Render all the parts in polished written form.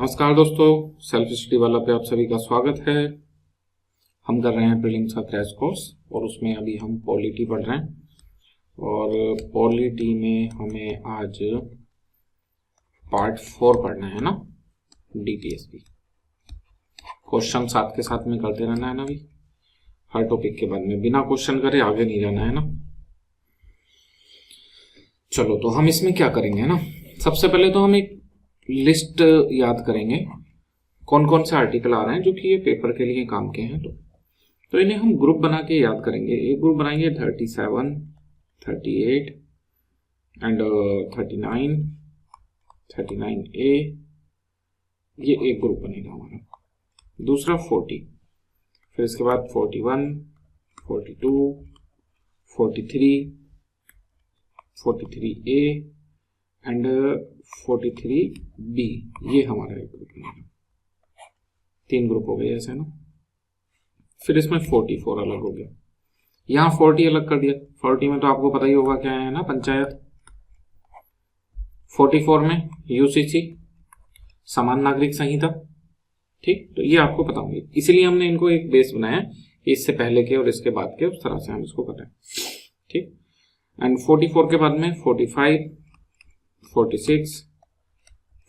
नमस्कार दोस्तों, self study वाला पे आप सभी का स्वागत है। हम कर रहे हैं प्रीलिम्स का क्रैश कोर्स और उसमें अभी हम पॉलिटी पढ़ रहे हैं और पॉलिटी में हमें आज पार्ट 4 पढ़ना है ना, डीपीएसपी। क्वेश्चन साथ के साथ में करते रहना है ना, अभी हर टॉपिक के बाद में बिना क्वेश्चन करे आगे नहीं जाना है ना। चलो तो हम इसमें क्या करेंगे ना, सबसे पहले तो हम एक लिस्ट याद करेंगे कौन कौन से आर्टिकल आ रहे हैं जो कि ये पेपर के लिए काम के हैं। तो इन्हें हम ग्रुप बना के याद करेंगे। एक ग्रुप बनाएंगे 37, 38 एंड 39, 39A, ये एक ग्रुप बनेगा हमारा। दूसरा 40, फिर इसके बाद 41, 42, 43, 43A एंड 43B, ये हमारा एक ग्रुप बनेगा। 3 ग्रुप हो गए ऐसे ना। फिर इसमें 44 अलग हो गया, यहाँ 40 अलग कर दिया। 40 में तो आपको पता ही होगा क्या है ना, पंचायत। 44 में यूसीसी, समान नागरिक संहिता। ठीक, तो ये आपको पता होंगे, इसीलिए हमने इनको एक बेस बनाया, इससे पहले के और इसके बाद के, उस तरह से हम इसको करें। ठीक, एंड 44 के बाद में 45, 46,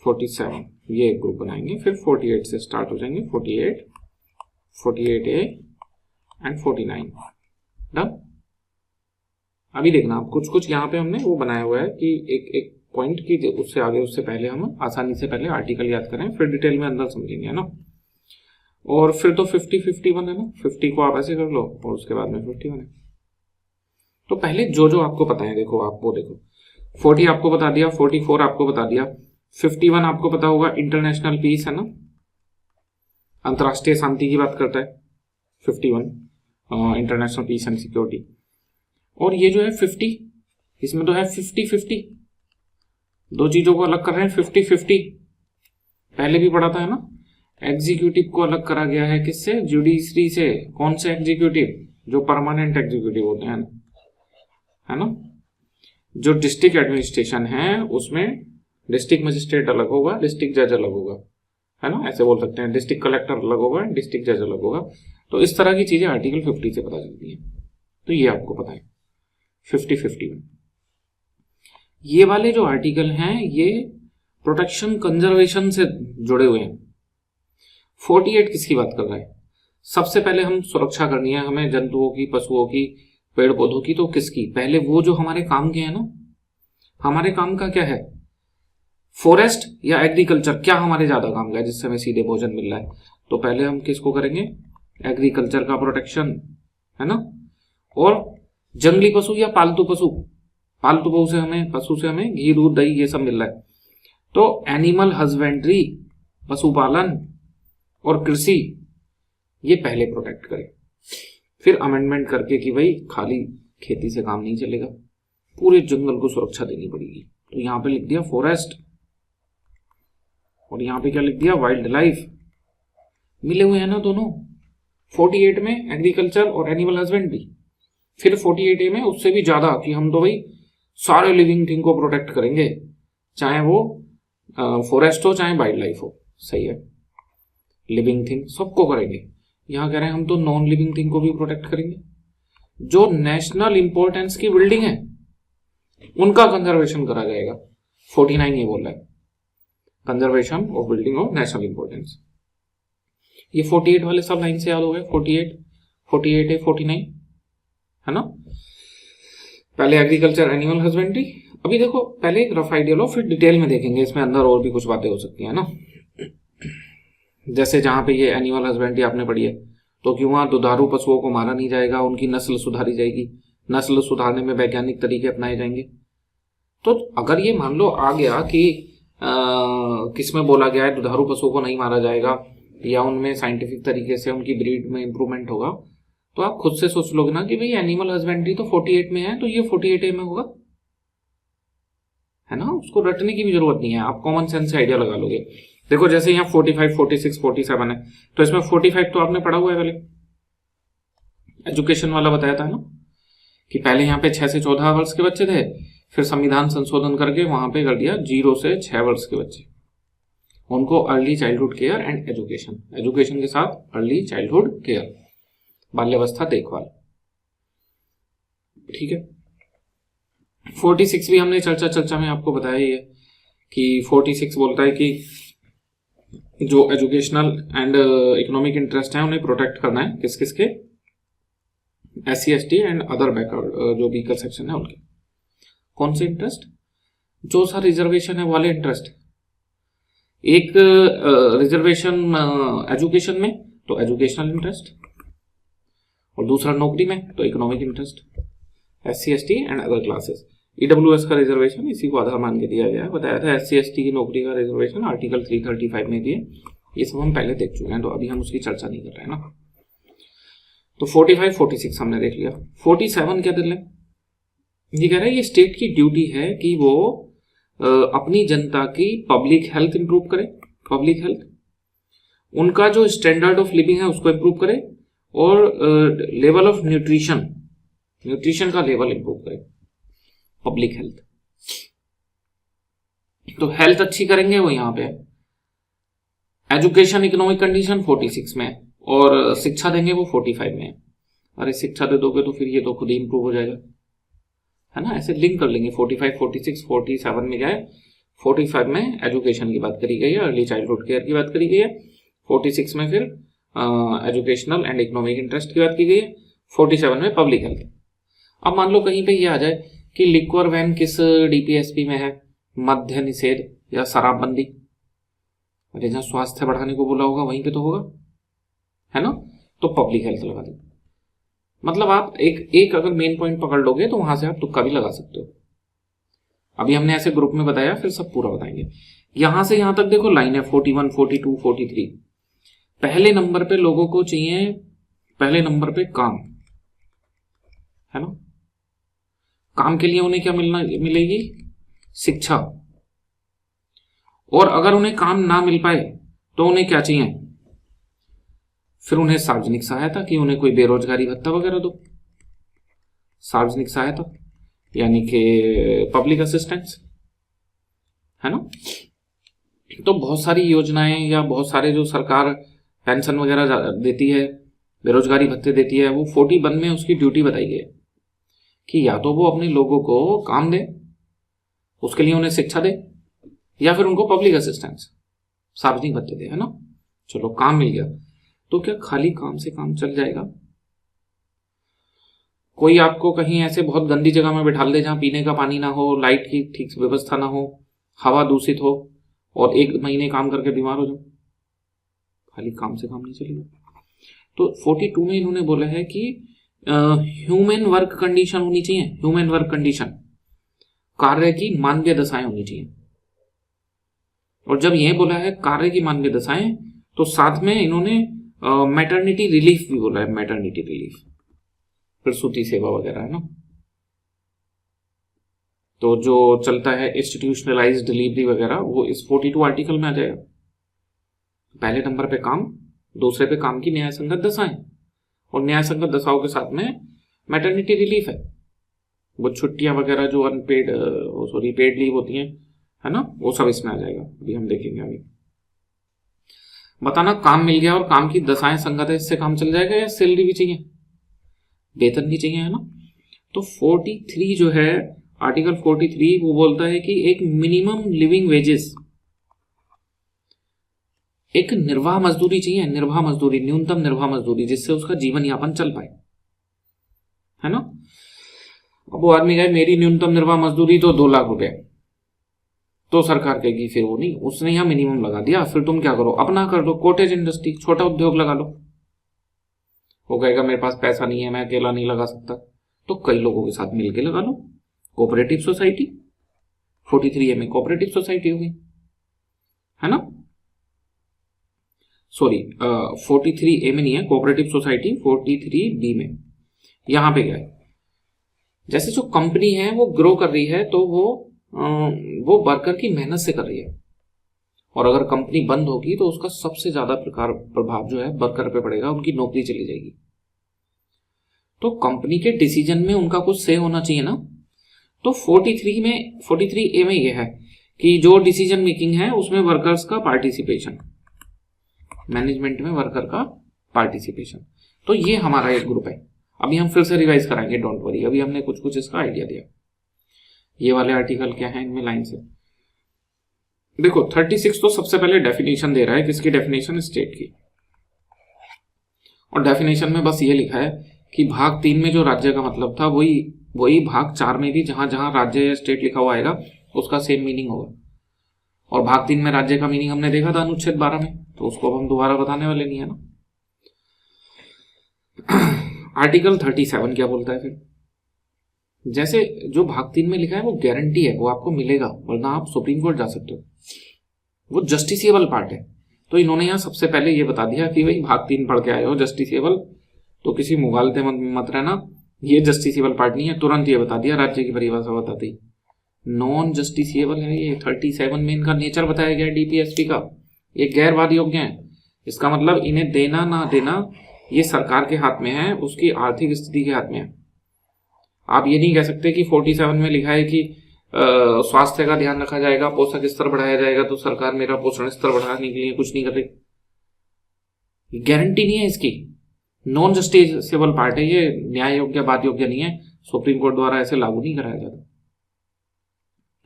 47, ये एक ग्रुप बनाएंगे। फिर 48 से स्टार्ट हो जाएंगे, 48, 48A एंड 49। डन। अभी देखना आप, कुछ कुछ यहाँ पे हमने वो बनाया हुआ है कि एक एक पॉइंट की उससे आगे, उससे पहले हम आसानी से पहले आर्टिकल याद करें, फिर डिटेल में अंदर समझेंगे, है ना। और फिर तो 50, 51 है ना, 50 को आप ऐसे कर लो और उसके बाद में 51 है। तो पहले जो जो आपको पता है, देखो आप वो देखो, 40 आपको बता दिया, 44 आपको बता दिया, 51 आपको पता होगा इंटरनेशनल पीस है ना, अंतरराष्ट्रीय शांति की बात करता है 51, इंटरनेशनल पीस एंड सिक्योरिटी। और ये जो है 50, इसमें तो है 50-50, दो चीजों को अलग कर रहे हैं 50-50। पहले भी पढ़ा था है ना, एग्जीक्यूटिव को अलग करा गया है किससे, जुडिशरी से। कौन से एग्जीक्यूटिव, जो परमानेंट एग्जीक्यूटिव होते हैं, है ना। जो डिस्ट्रिक्ट एडमिनिस्ट्रेशन है उसमें डिस्ट्रिक्ट मजिस्ट्रेट अलग होगा, डिस्ट्रिक्ट जज अलग होगा, है ना, ऐसे बोल सकते हैं। डिस्ट्रिक्ट कलेक्टर अलग होगा, डिस्ट्रिक्ट जज अलग होगा। तो इस तरह की चीजें आर्टिकल 50 से पता चलती है। तो ये आपको पता है 50-50 में। ये वाले जो आर्टिकल हैं ये प्रोटेक्शन कंजर्वेशन से जुड़े हुए हैं। 48 किसकी बात कर रहा है, सबसे पहले हम सुरक्षा करनी है हमें जंतुओं की, पशुओं की, पेड़ पौधों की। तो किसकी, पहले वो जो हमारे काम के हैं ना, हमारे काम का क्या है, फॉरेस्ट या एग्रीकल्चर, क्या हमारे ज्यादा काम का है जिससे हमें सीधे भोजन मिल रहा है। तो पहले हम किसको करेंगे, एग्रीकल्चर का प्रोटेक्शन, है ना। और जंगली पशु या पालतू पशु, पालतू पशु से हमें घी, दूध, दही ये सब मिल रहा है। तो एनिमल हस्बेंड्री, पशुपालन और कृषि, ये पहले प्रोटेक्ट करें। फिर अमेंडमेंट करके कि भाई खाली खेती से काम नहीं चलेगा, पूरे जंगल को सुरक्षा देनी पड़ेगी। तो यहां पे लिख दिया फॉरेस्ट और यहां पे क्या लिख दिया, वाइल्ड लाइफ। मिले हुए हैं ना दोनों, 48 में एग्रीकल्चर और एनिमल हस्बेंड्री, फिर 48A में उससे भी ज्यादा कि हम तो भाई सारे लिविंग थिंग को प्रोटेक्ट करेंगे, चाहे वो फॉरेस्ट हो चाहे वाइल्ड लाइफ हो। सही है, लिविंग थिंग सबको करेंगे। यहां कह रहे हैं हम तो नॉन लिविंग थिंग को भी प्रोटेक्ट करेंगे। जो नेशनल इंपॉर्टेंस की बिल्डिंग है उनका कंजर्वेशन करा जाएगा। 49 ये बोल रहा है, conservation of building of national importance. ये 48 वाले सब लाइन से याद हो गए, 48, 48A, 49, है ना। पहले एग्रीकल्चर, एनिमल हस्बेंड्री। अभी देखो पहले एक रफ आइडिया लो, फिर डिटेल में देखेंगे इसमें अंदर और भी कुछ बातें हो सकती है ना। जैसे जहां पे ये एनिमल हस्बेंड्री आपने पढ़ी है, तो क्यों वहां दुधारू पशुओं को मारा नहीं जाएगा, उनकी नस्ल सुधारी जाएगी, नस्ल सुधारने में वैज्ञानिक तरीके अपनाए जाएंगे। तो अगर ये मान लो आ गया कि किसमें बोला गया है दुधारू पशुओं को नहीं मारा जाएगा या उनमें साइंटिफिक तरीके से उनकी ब्रीड में इंप्रूवमेंट होगा, तो आप खुद से सोच लोगे ना कि भाई एनिमल हस्बेंड्री तो 48 में है, तो ये 48A में होगा, है ना। उसको रटने की भी जरूरत नहीं है, आप कॉमन सेंस से आइडिया लगा लोगे। देखो जैसे यहाँ 45, 46, 47 है, तो इसमें 45 तो आपने पढ़ा हुआ है, पहले एजुकेशन वाला बताया था ना, कि पहले यहाँ पे 6 से 14 वर्ष के बच्चे थे, फिर संविधान संशोधन करके वहां पे कर दिया 0 से 6 वर्ष के बच्चे। उनको early childhood care and education, education के साथ अर्ली चाइल्डहुड केयर, बाल्यावस्था देखभाल। ठीक है, 46 भी हमने चर्चा में आपको बताया ही है कि 46 बोलता है कि जो एजुकेशनल एंड इकोनॉमिक इंटरेस्ट है उन्हें प्रोटेक्ट करना है, किस किस के, SC ST and other backward जो वीकर सेक्शन है उनके। कौन से इंटरेस्ट? जो सा रिजर्वेशन है वाले इंटरेस्ट। एक रिजर्वेशन एजुकेशन में तो एजुकेशनल इंटरेस्ट, और दूसरा नौकरी में तो economic interest, SC ST and other classes. EWS का रिजर्वेशन इसी को आधार मान के दिया गया है, बताया था SC ST की नौकरी का रिजर्वेशन आर्टिकल 335 में दिए, ये सब हम पहले देख चुके हैं, तो अभी हम उसकी चर्चा नहीं कर रहे हैं ना। तो 45 46 हमने देख लिया। 47 क्या दिल है, ये कह रहा है ये स्टेट की ड्यूटी है कि वो अपनी जनता की पब्लिक हेल्थ इंप्रूव करे, पब्लिक हेल्थ, उनका जो स्टैंडर्ड ऑफ लिविंग है उसको इंप्रूव करे, और लेवल ऑफ न्यूट्रिशन, न्यूट्रिशन का लेवल इंप्रूव करे, पब्लिक हेल्थ। तो हेल्थ अच्छी करेंगे वो यहाँ पे, एजुकेशन इकोनॉमिक कंडीशन 46 में, और शिक्षा देंगे वो 45 में। अरे शिक्षा दे दोगे तो फिर ये तो खुद ही इंप्रूव हो जाएगा, है ना, ऐसे लिंक कर लेंगे। 45 46 47 में क्या है, 45 में एजुकेशन की बात करी गई है, अर्ली चाइल्डहुड केयर की बात करी गई है, 46 में फिर एजुकेशनल एंड इकोनॉमिक इंटरेस्ट की बात की गई है, 47 में पब्लिक हेल्थ। अब मान लो कहीं पे ये आ जाए कि लिक्वर वैन किस DPSP में है, मद्य निषेध या शराबबंदी, अरे जहां स्वास्थ्य बढ़ाने को बोला होगा वहीं पे तो होगा, है ना, तो पब्लिक हेल्थ लगा दो। मतलब आप एक अगर मेन पॉइंट पकड़ लोगे तो वहां से आप तुक्का भी लगा सकते हो। अभी हमने ऐसे ग्रुप में बताया, फिर सब पूरा बताएंगे। यहां से यहां तक देखो लाइन है 41 42 43। पहले नंबर पे लोगों को चाहिए, पहले नंबर पे काम, है ना, काम के लिए उन्हें क्या मिलेगी, शिक्षा। और अगर उन्हें काम ना मिल पाए तो उन्हें क्या चाहिए, फिर उन्हें सार्वजनिक सहायता, कि उन्हें कोई बेरोजगारी भत्ता वगैरह दो, सार्वजनिक सहायता यानी कि पब्लिक असिस्टेंस, है ना। तो बहुत सारी योजनाएं या बहुत सारे जो सरकार पेंशन वगैरह देती है, बेरोजगारी भत्ते देती है, वो 41 में उसकी ड्यूटी बताई गई है कि या तो वो अपने लोगों को काम दे, उसके लिए उन्हें शिक्षा दे, या फिर उनको पब्लिक असिस्टेंस, सार्वजनिक भत्ते दे, है ना। चलो काम मिल गया, तो क्या खाली काम से काम चल जाएगा? कोई आपको कहीं ऐसे बहुत गंदी जगह में बैठा दे जहां पीने का पानी ना हो, लाइट की ठीक से व्यवस्था ना हो, हवा दूषित हो, और 1 महीने काम करके बीमार हो जाओ, खाली काम से काम नहीं चलेगा। तो 42 में इन्होंने बोला है कि ह्यूमन वर्क कंडीशन होनी चाहिए, ह्यूमन वर्क कंडीशन, कार्य की मानवीय दशाएं होनी चाहिए। और जब यह बोला है कार्य की मानवीय दशाएं, तो साथ में इन्होंने मैटरनिटी रिलीफ भी बोला है, मैटरनिटी रिलीफ, प्रसूति सेवा वगैरह, है ना। तो जो चलता है इंस्टीट्यूशनलाइज्ड डिलीवरी वगैरह, वो इस 42 आर्टिकल में आ जाएगा। पहले नंबर पे काम, दूसरे पे काम की न्याय संगत दशाएं, और न्याय संगत दशाओं के साथ में मैटरनिटी रिलीफ है, वो छुट्टियां वगैरह जो अनपेड पेड लीव होती हैं, है ना, वो सब इसमें आ जाएगा, अभी हम देखेंगे आगे। बताना काम मिल गया और काम की दशाएं संगत है, इससे काम चल जाएगा, या सैलरी भी चाहिए, वेतन भी चाहिए, है ना। तो 43 जो है, आर्टिकल 43 वो बोलता है कि एक मिनिमम लिविंग वेजेस, एक निर्वाह मजदूरी चाहिए, निर्वाह मजदूरी, न्यूनतम निर्वाह मजदूरी, जिससे उसका जीवन यापन चल पाए, है ना। अब वो आदमी कहे मेरी न्यूनतम निर्वाह मजदूरी तो 2 लाख रुपए, तो सरकार कहेगी फिर वो नहीं, उसने यहां मिनिमम लगा दिया, फिर तुम क्या करो, अपना कर लो, कॉटेज इंडस्ट्री, छोटा उद्योग लगा लो। वो कहेगा मेरे पास पैसा नहीं है, मैं अकेला नहीं लगा सकता, तो कई लोगों के साथ मिलकर लगा लो, कोऑपरेटिव सोसाइटी। 43A में कोऑपरेटिव सोसाइटी होगी, है ना, सॉरी 43A में नहीं है कोऑपरेटिव सोसाइटी, 43B में। यहां पे क्या है, जैसे जो कंपनी है वो ग्रो कर रही है, तो वो वर्कर की मेहनत से कर रही है, और अगर कंपनी बंद होगी तो उसका सबसे ज्यादा प्रभाव जो है वर्कर पे पड़ेगा, उनकी नौकरी चली जाएगी। तो कंपनी के डिसीजन में उनका कुछ से होना चाहिए ना। तो 43A में यह है कि जो डिसीजन मेकिंग है उसमें वर्कर्स का पार्टिसिपेशन, मैनेजमेंट में वर्कर का पार्टिसिपेशन। तो ये हमारा एक ग्रुप है। अभी हम फिर से रिवाइज कराएंगे, डोंट वरी, अभी हमने कुछ कुछ इसका आइडिया दिया। ये वाले आर्टिकल क्या है इनमें लाइन से देखो। 36 तो सबसे पहले डेफिनेशन दे रहा है, किसकी डेफिनेशन? स्टेट की। और डेफिनेशन में बस ये लिखा है कि भाग 3 में जो राज्य का मतलब था वही भाग 4 में भी जहां जहां राज्य या स्टेट लिखा हुआ आएगा उसका सेम मीनिंग होगा। और भाग 3 में राज्य का मीनिंग हमने देखा था अनुच्छेद 12 में, तो उसको अब हम दोबारा बताने वाले नहीं है ना। आर्टिकल 37 क्या बोलता है फिर? जैसे जो भाग 3 में लिखा है वो गारंटी है, वो आपको मिलेगा, वरना आप सुप्रीम कोर्ट जा सकते हो, वो जस्टिसिएबल पार्ट है। तो इन्होंने यहाँ सबसे पहले ये बता दिया कि भाई भाग 3 पढ़ के आए हो जस्टिसिएबल, तो किसी मुगालते मत रहना, ये जस्टिसिएबल पार्ट नहीं है। तुरंत ये बता दिया, राज्य की परिभाषा बताती नॉन जस्टिसिएबल है ये। 37 में इनका नेचर बताया गया डीपीएसपी का, ये गैर वाद योग्य है। इसका मतलब इन्हें देना ना देना ये सरकार के हाथ में है, उसकी आर्थिक स्थिति के हाथ में है। आप ये नहीं कह सकते कि 47 में लिखा है कि स्वास्थ्य का ध्यान रखा जाएगा, पोषक स्तर बढ़ाया जाएगा, तो सरकार मेरा पोषण स्तर बढ़ाने के लिए कुछ नहीं कर रही। गारंटी नहीं है इसकी, नॉन जस्टिसेबल पार्ट है ये, न्याय योग्य बात योग्य नहीं है, सुप्रीम कोर्ट द्वारा ऐसे लागू नहीं कराया जाता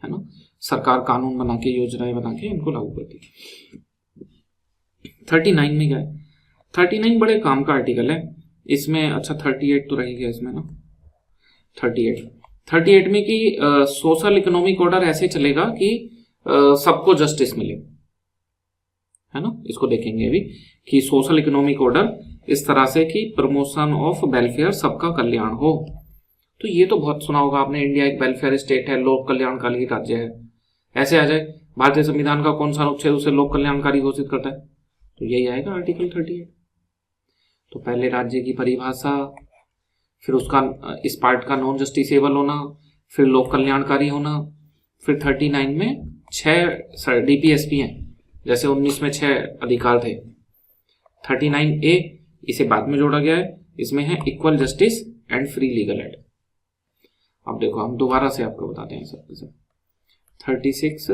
है ना। सरकार कानून बना के, योजनाएं बना के इनको लागू करती है। 39 में क्या है? 39 बड़े काम का आर्टिकल है इसमें। अच्छा 38 तो रह गया इसमें ना। 38 में कि सोशल इकोनॉमिक ऑर्डर ऐसे चलेगा कि सबको जस्टिस मिले, है ना। इसको देखेंगे अभी कि सोशल इकोनॉमिक ऑर्डर इस तरह से कि प्रमोशन ऑफ वेलफेयर, सबका कल्याण हो। तो ये तो बहुत सुना होगा आपने, इंडिया एक वेलफेयर स्टेट है, लोक कल्याणकारी राज्य है। ऐसे आ जाए, भारतीय संविधान का कौन सा अनुच्छेद उसे लोक कल्याणकारी घोषित करता है? तो यही आएगा आर्टिकल 38। तो पहले राज्य की परिभाषा, फिर उसका इस पार्ट का नॉन जस्टिसेबल होना, फिर लोक कल्याणकारी होना, फिर 39 में 6 डीपीएसपी हैं, जैसे 19 में 6 अधिकार थे। 39A इसे बाद में जोड़ा गया है, इसमें है equal justice and free legal aid. अब देखो हम दोबारा से आपको बताते हैं सब। 36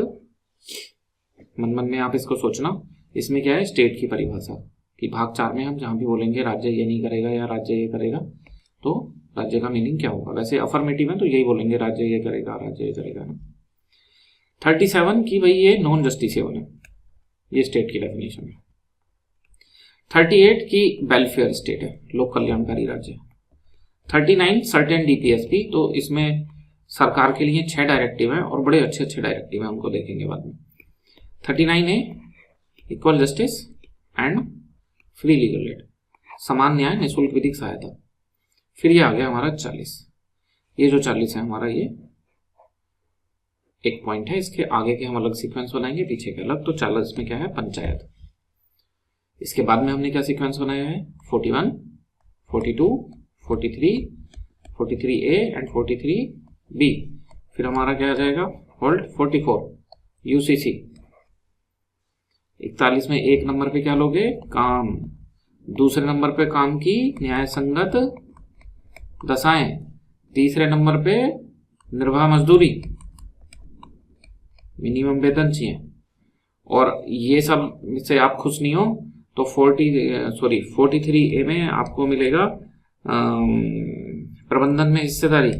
मन में आप इसको सोचना, इसमें क्या है? स्टेट की परिभाषा कि भाग 4 में हम जहां भी बोलेंगे राज्य ये नहीं करेगा या राज्य ये करेगा, तो राज्य का मीनिंग क्या होगा? वैसे अफर्मेटिव है तो यही बोलेंगे, राज्य ये करेगा, राज्य ये करेगा ना। 37 की भाई ये नॉन जस्टिसेबल है, ये स्टेट की डेफिनेशन है। 38 की वेलफेयर स्टेट है, लोक कल्याणकारी राज्य। 39 सर्टेन डीपीएसपी, तो इसमें सरकार के लिए 6 डायरेक्टिव हैं और बड़े अच्छे अच्छे डायरेक्टिव हैं, उनको देखेंगे बाद में। 39A equal justice and free legal aid, समान न्याय निःशुल्क विधिक सहायता। फिर ये आ गया हमारा 40। ये जो 40 है हमारा, ये एक पॉइंट है, इसके आगे के हम अलग सीक्वेंस बनाएंगे, पीछे के अलग। तो 40 में क्या है? पंचायत। इसके बाद में हमने क्या सीक्वेंस बनाया है? 41, 42, 43, 43A एंड 43B। फिर हमारा क्या आ जाएगा? Hold 44 UCC. 41 में एक नंबर पे क्या लोगे? काम। दूसरे नंबर पे काम की न्याय संगत दशाएं। तीसरे नंबर पे निर्वाह मजदूरी, मिनिमम वेतन चाहिए। और ये सब से आप खुश नहीं हो तो 43A में आपको मिलेगा प्रबंधन में हिस्सेदारी।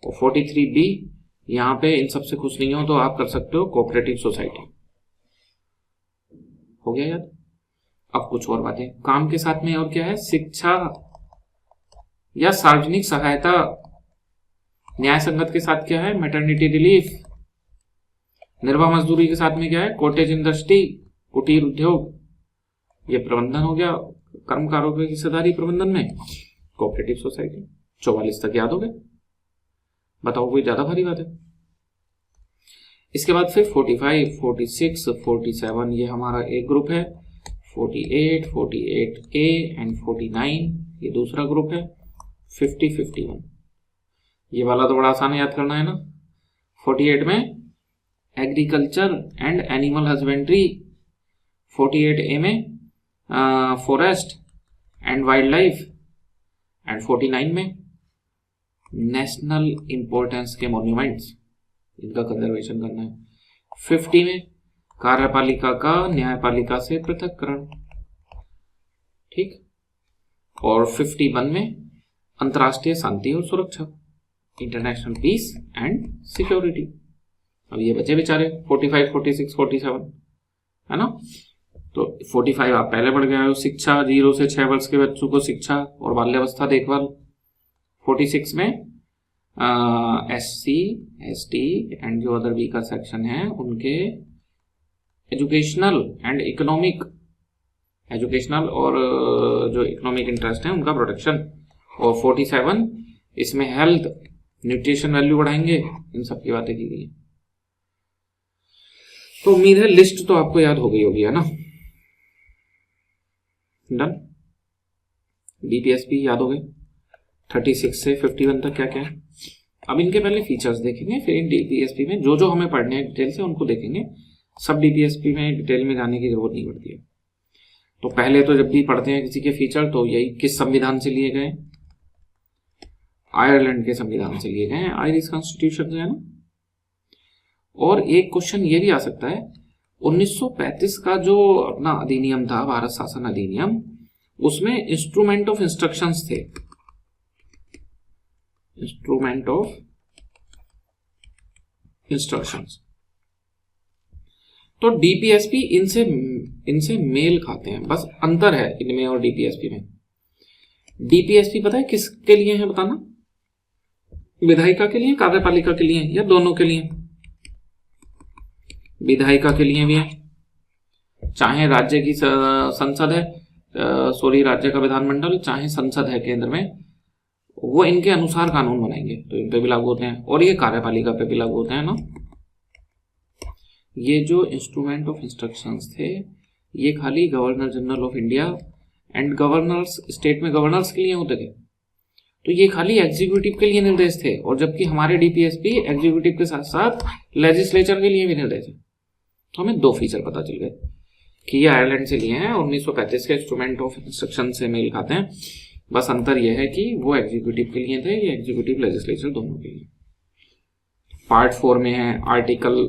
और 43B यहाँ पे इन सब से खुश नहीं हो तो आप कर सकते हो कोऑपरेटिव सोसाइटी। हो गया याद? अब कुछ और बातें काम के साथ में और क्या है? शिक्षा या सार्वजनिक सहायता। न्याय संगत के साथ क्या है? Maternity relief. निर्वाह मजदूरी के साथ में क्या है? कॉटेज इंडस्ट्री, कुटीर उद्योग। ये प्रबंधन हो गया, कर्मकारों की हिस्सेदारी प्रबंधन में, कोऑपरेटिव सोसाइटी। 44 तक याद हो गए? बताओ कोई ज्यादा भारी बात है? इसके बाद फिर 45, 46, 47 ये हमारा एक ग्रुप है। 48, 48A एंड 49 ये दूसरा ग्रुप है। 50, 51 ये वाला तो बड़ा आसान है याद करना, है ना। 48 में agriculture and animal husbandry. 48A में forest and wild life. And 49 में नेशनल इंपॉर्टेंस के मॉन्यूमेंट्स। इनका कंजर्वेशन करना है। 50 में कार्यपालिका का न्यायपालिका से पृथक्करण, ठीक। और 51 में अंतर्राष्ट्रीय शांति और सुरक्षा, इंटरनेशनल पीस एंड सिक्योरिटी। अब ये बचे बेचारे 45, 46, 47, है ना। तो 45 आप पहले पढ़ गए हो, शिक्षा 0 से 6 वर्ष के बच्चों को शिक्षा और बाल्यावस्था देखभाल। 46 में SC, ST एंड जो अदर वीकर सेक्शन है उनके एजुकेशनल एंड इकोनॉमिक, एजुकेशनल और जो इकोनॉमिक इंटरेस्ट है उनका प्रोटेक्शन। और 47 इसमें हेल्थ, न्यूट्रिशन वैल्यू बढ़ाएंगे, इन सब की बातें की गई है। तो उम्मीद है लिस्ट तो आपको याद हो गई होगी, है ना। डन। बीपीएसपी याद हो गए 36 से 51 तक क्या क्या है। अब इनके पहले फीचर्स देखेंगे, फिर इन डीपीएसपी में जो जो हमें पढ़ने हैं डिटेल से उनको देखेंगे। सब डीपीएसपी में डिटेल में जाने की जरूरत नहीं पड़ती है। तो पहले तो जब भी पढ़ते हैं किसी के फीचर तो यही किस संविधान से लिए गए, आयरलैंड के संविधान से लिए गए हैं, आयरिश कॉन्स्टिट्यूशन से, है ना। और एक क्वेश्चन ये भी आ सकता है 1935 का जो अपना अधिनियम था, भारत शासन अधिनियम, उसमें इंस्ट्रूमेंट ऑफ इंस्ट्रक्शंस थे, इंस्ट्रूमेंट ऑफ इंस्ट्रक्शंस। तो डीपीएसपी इनसे मेल खाते हैं, बस अंतर है इनमें और डीपीएसपी में। डीपीएसपी पता है किसके लिए है बताना, विधायिका के लिए, कार्यपालिका के लिए, या दोनों के लिए। विधायिका के लिए भी है, चाहे राज्य की संसद है, राज्य का विधानमंडल, चाहे संसद है केंद्र में, वो इनके अनुसार कानून बनाएंगे तो इन पे भी लागू होते हैं। और ये कार्यपालिका पे भी लागू होते हैं ना। ये जो इंस्ट्रूमेंट ऑफ इंस्ट्रक्शंस थे ये खाली governor general of India and governors, state में गवर्नर्स के लिए होते थे। तो ये खाली एग्जीक्यूटिव के लिए निर्देश थे, और जबकि हमारे डीपीएसपी एग्जीक्यूटिव के साथ साथ लेजिस्लेचर के लिए भी निर्देश है। तो हमें दो फीचर पता चल गए कि ये आयरलैंड से लिए हैं, 1935 के इंस्ट्रूमेंट ऑफ इंस्ट्रक्शन से मेल खाते हैं। बस अंतर यह है कि वो एग्जीक्यूटिव के लिए थे, ये एग्जीक्यूटिव लेजिस्लेचर दोनों के लिए। पार्ट 4 में है आर्टिकल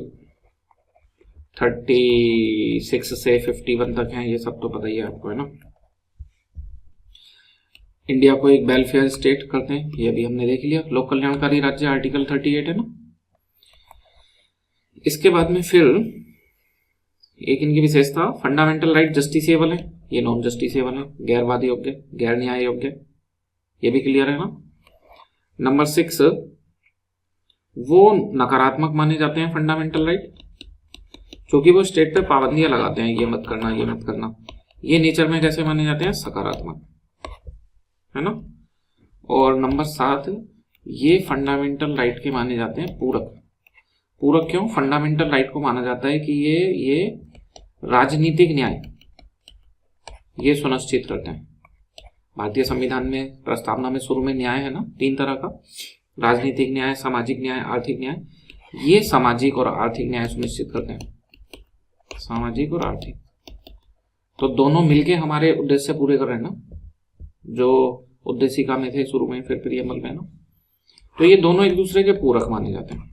36 से 51 तक है, ये सब तो पता ही है आपको, है ना। इंडिया को एक वेलफेयर स्टेट करते हैं, ये भी हमने देख लिया। लोक कल्याणकारी राज्य आर्टिकल 38 है ना। इसके बाद में फिर एक इनकी विशेषता, फंडामेंटल राइट जस्टिसेबल है, ये नॉन जस्टिसेबल है, गैरवादी योग्य, गैर न्याय योग्य, ये भी क्लियर है ना। नंबर 6, वो नकारात्मक माने जाते हैं फंडामेंटल राइट, क्योंकि वो स्टेट पे पाबंदियां लगाते हैं, ये मत करना, ये मत करना। ये नेचर में कैसे माने जाते हैं, सकारात्मक, है ना। और नंबर 7, ये फंडामेंटल राइट के माने जाते हैं पूरक। पूरक क्यों? फंडामेंटल राइट को माना जाता है कि ये राजनीतिक न्याय ये सुनिश्चित करते हैं। भारतीय संविधान में प्रस्तावना में शुरू में न्याय है ना 3 तरह का, राजनीतिक न्याय, सामाजिक न्याय, आर्थिक न्याय। ये सामाजिक और आर्थिक न्याय सुनिश्चित करते हैं, सामाजिक और आर्थिक। तो दोनों मिलके हमारे उद्देश्य पूरे कर रहे हैं ना, जो उद्देशिका में थे शुरू में, फिर प्रियम्बल में ना। तो ये दोनों एक दूसरे के पूरक माने जाते हैं।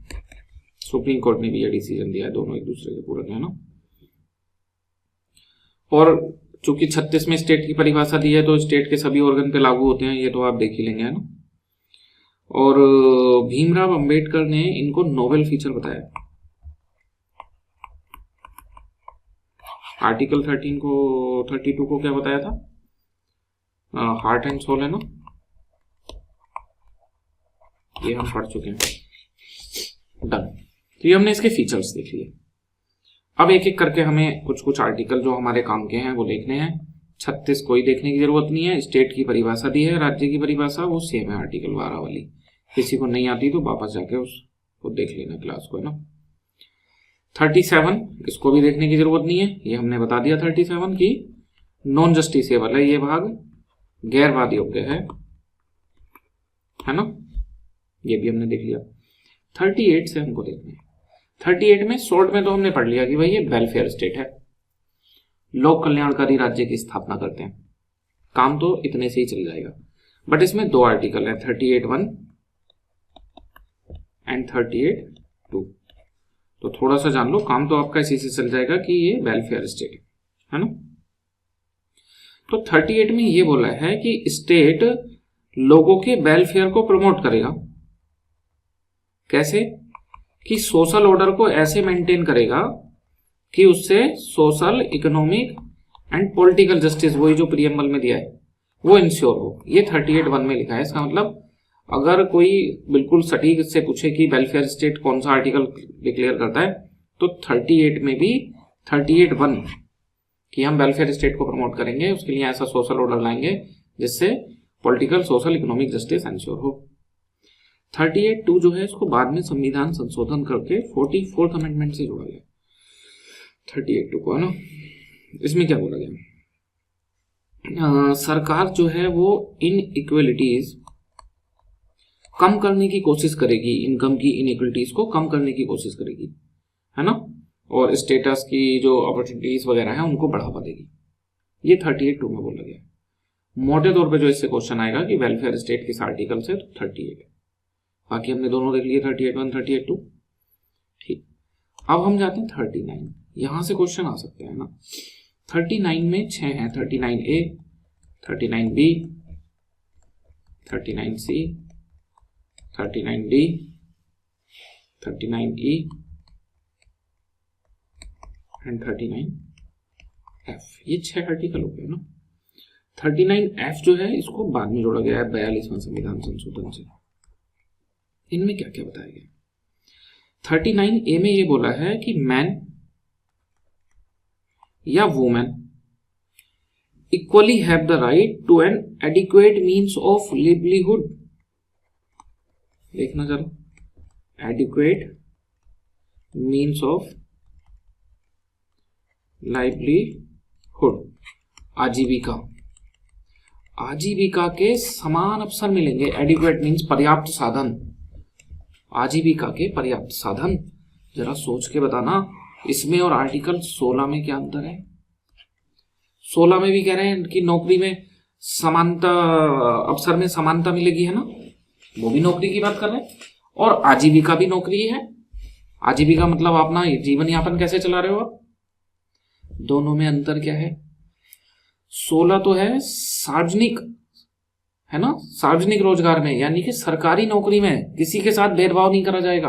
सुप्रीम कोर्ट ने भी ये डिसीजन दिया है, दोनों एक दूसरे के पूरक है ना। और चूंकि 36 में स्टेट की परिभाषा दी है तो स्टेट के सभी ऑर्गन पे लागू होते हैं, ये तो आप देख ही लेंगे, है ना। और भीमराव अंबेडकर ने इनको नोबेल फीचर बताया। आर्टिकल 32 को क्या बताया था, हार्ट एंड सोल, है ना। ये हम पढ़ चुके हैं, डन। तो ये हमने इसके फीचर्स देख लिए। अब एक एक करके हमें कुछ कुछ आर्टिकल जो हमारे काम के हैं वो देखने हैं। 36 कोई देखने की जरूरत नहीं है, स्टेट की परिभाषा दी है, राज्य की परिभाषा वो सेम है आर्टिकल 12 वाली। किसी को नहीं आती तो वापस जाके उसको देख लेना क्लास को, है ना। 37 इसको भी देखने की जरूरत नहीं है, ये हमने बता दिया 37 की नॉन जस्टिसेबल है, ये भाग गैरवाद योग्य है ना, ये भी हमने देख लिया। 38 से हमको देखना है। 38 में शॉर्ट में तो हमने पढ़ लिया कि भाई ये वेलफेयर स्टेट है, लोक कल्याणकारी राज्य की स्थापना करते हैं, काम तो इतने से ही चल जाएगा। बट इसमें 2 आर्टिकल है, 38(1) एंड 38(2). तो थोड़ा सा जान लो, काम तो आपका इसी से चल जाएगा कि ये वेलफेयर स्टेट है ना। तो 38 में ये बोला है कि स्टेट लोगों के वेलफेयर को प्रमोट करेगा। कैसे? कि सोशल ऑर्डर को ऐसे मेंटेन करेगा कि उससे social, economic and political justice, वही जो प्रीएम्बल में दिया है, वो इंश्योर हो। ये 38(1) में लिखा है। इसका मतलब अगर कोई बिल्कुल सटीक से पूछे कि वेलफेयर स्टेट कौन सा आर्टिकल डिक्लेयर करता है, तो 38 में भी 38(1) कि हम वेलफेयर स्टेट को प्रमोट करेंगे, उसके लिए ऐसा सोशल ऑर्डर लाएंगे जिससे political, social, economic justice ensure हो। 38(2) जो है इसको बाद में संविधान संशोधन करके 44th अमेंडमेंट से जोड़ा गया 38(2) को, है ना। इसमें क्या बोला गया? सरकार जो है वो इनइक्वलिटीज कम करने की कोशिश करेगी, इनकम की इनइक्वलिटीज को कम करने की कोशिश करेगी, है ना, और स्टेटस की जो अपॉर्चुनिटीज वगैरह है उनको बढ़ावा देगी। ये 38(2) में बोला गया। मोटे तौर पे जो इससे क्वेश्चन आएगा कि वेलफेयर स्टेट किस आर्टिकल से, तो 38 है। बाकी हमने दोनों देख लिए 38(1), 38(2। ठीक, अब हम जाते हैं 39। यहां से क्वेश्चन आ सकते हैं ना। 39 में 6 हैं, 39A, 39B, 39C, 39D, 39E and 39F। ये 6 आर्टिकल हो गए ना। 39F जो है इसको बाद में जोड़ा गया है 42वें संविधान संशोधन से। इनमें क्या क्या बताया गया? 39A में ये बोला है कि मैन या women equally have the right to an adequate means of livelihood. देखना जरा, एडिक्वेट मीन्स ऑफ लाइवलीहुड, आजीविका। आजीविका के समान अवसर मिलेंगे। एडिक्वेट मीन्स पर्याप्त साधन, आजीविका के पर्याप्त साधन। जरा सोच के बताना, इसमें और आर्टिकल 16 में क्या अंतर है? 16 में भी कह रहे हैं कि नौकरी में समानता, अवसर में समानता मिलेगी, है ना, वो भी नौकरी की बात कर रहे हैं, और आजीविका भी नौकरी है। आजीविका मतलब अपना जीवन यापन कैसे चला रहे हो आप। दोनों में अंतर क्या है? 16 तो है सार्वजनिक, है ना, सार्वजनिक रोजगार में, यानी कि सरकारी नौकरी में किसी के साथ भेदभाव नहीं करा जाएगा,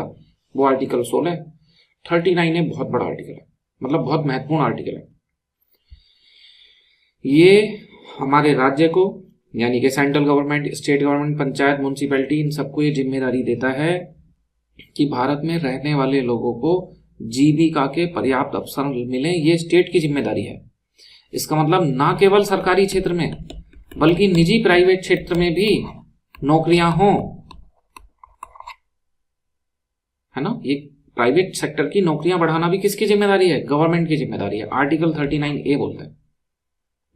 वो आर्टिकल 16 है। 39 है, बहुत बड़ा आर्टिकल है, मतलब बहुत महत्वपूर्ण आर्टिकल है। ये हमारे राज्य को, यानी कि central government, state government, panchayat, municipality, इन सबको ये जिम्मेदारी देता है कि भारत में रहने वाले लोगों को जीविका के पर्याप्त अवसर मिले। ये स्टेट की जिम्मेदारी है। इसका मतलब ना केवल सरकारी क्षेत्र में बल्कि निजी प्राइवेट क्षेत्र में भी नौकरियां हों, है ना। ये प्राइवेट सेक्टर की नौकरियां बढ़ाना भी किसकी जिम्मेदारी है? गवर्नमेंट की जिम्मेदारी है। आर्टिकल 39A बोलता है।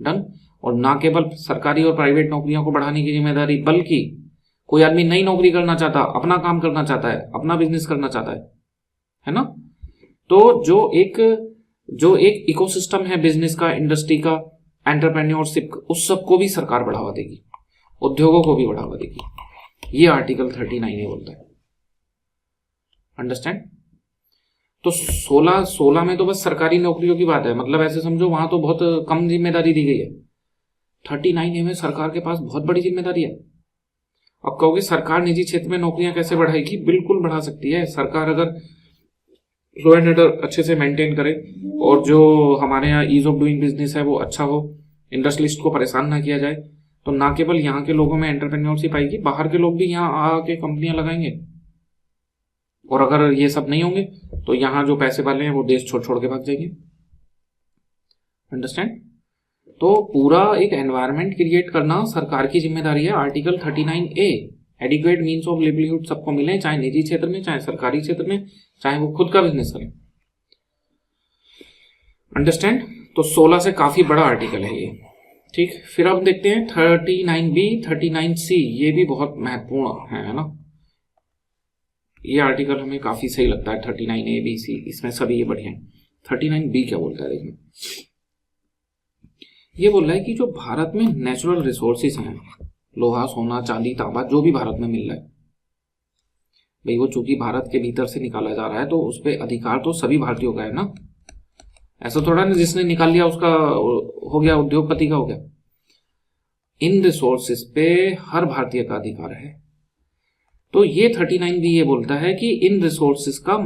डन। और ना केवल सरकारी और प्राइवेट नौकरियों को बढ़ाने की जिम्मेदारी, बल्कि कोई आदमी नई नौकरी करना चाहता, अपना काम करना चाहता है, अपना बिजनेस करना चाहता है ना, तो जो एक इकोसिस्टम है बिजनेस का, इंडस्ट्री का, एंटरप्रेन्योरशिप, उस सबको भी सरकार बढ़ावा देगी, उद्योगों को भी बढ़ावा देगी। ये आर्टिकल 39A बोलता है। अंडरस्टैंड? तो 16 में तो बस सरकारी नौकरियों की बात है, मतलब ऐसे समझो वहां तो बहुत कम जिम्मेदारी दी गई है। 39A में सरकार के पास बहुत बड़ी जिम्मेदारी है। अब कहोगे सरकार निजी क्षेत्र में नौकरियां कैसे बढ़ाएगी? बिल्कुल बढ़ा सकती है। सरकार अगर लॉ एंड ऑर्डर अच्छे से मेंटेन करे और जो हमारे यहाँ ईज ऑफ डूइंग बिजनेस है वो अच्छा हो, इंडस्ट्रियलिस्ट को परेशान ना किया जाए, तो ना केवल यहाँ के लोगों में एंटरप्रेन्योरशिप आएगी, बाहर के लोग भी यहाँ आके कंपनियां लगाएंगे। और अगर ये सब नहीं होंगे तो यहाँ जो पैसे वाले हैं वो देश छोड़ छोड़ के भाग जाएंगे। अंडरस्टैंड? तो पूरा एक एनवायरनमेंट क्रिएट करना सरकार की जिम्मेदारी है। Article 39A, adequate means of livelihood सबको मिले, चाहे निजी क्षेत्र में, चाहे सरकारी क्षेत्र में, चाहे वो खुद का बिजनेस करें। अंडरस्टैंड? तो 16 से काफी बड़ा आर्टिकल है ये। ठीक, फिर अब देखते हैं 39B, 39C, ये भी बहुत महत्वपूर्ण है ना। ये आर्टिकल हमें काफी सही लगता है। 39A, B, C, इसमें सभी ये बढ़िया है। 39B क्या बोलता है देखना, ये बोल रहा है कि जो भारत में नेचुरल रिसोर्सेज हैं, लोहा, सोना, चांदी, तांबा, जो भी भारत में मिल रहा है, भाई वो चूंकि भारत के भीतर से निकाला जा रहा है तो उस पर अधिकार तो सभी भारतीयों का है ना। ऐसा थोड़ा ना जिसने निकाल लिया उसका हो गया, उद्योगपति का हो गया। इन रिसोर्सेज पे हर भारतीय का अधिकार है। तो ये 39 भी ये बोलता है कि इन रिसोर्सेज का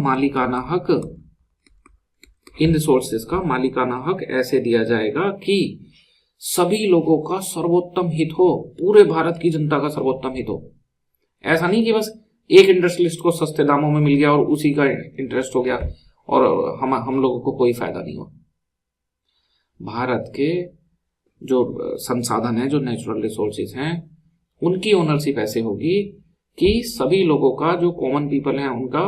मालिकाना हक ऐसे दिया जाएगा कि सभी लोगों का सर्वोत्तम हित हो, पूरे भारत की जनता का सर्वोत्तम हित हो। ऐसा नहीं कि बस एक इंडस्ट्रियलिस्ट को सस्ते दामों में मिल गया और उसी का इंटरेस्ट हो गया और हम लोगों को कोई फायदा नहीं हुआ। भारत के जो संसाधन है, जो नेचुरल रिसोर्सेज हैं, उनकी ओनरशिप ऐसे होगी कि सभी लोगों का, जो कॉमन पीपल हैं, उनका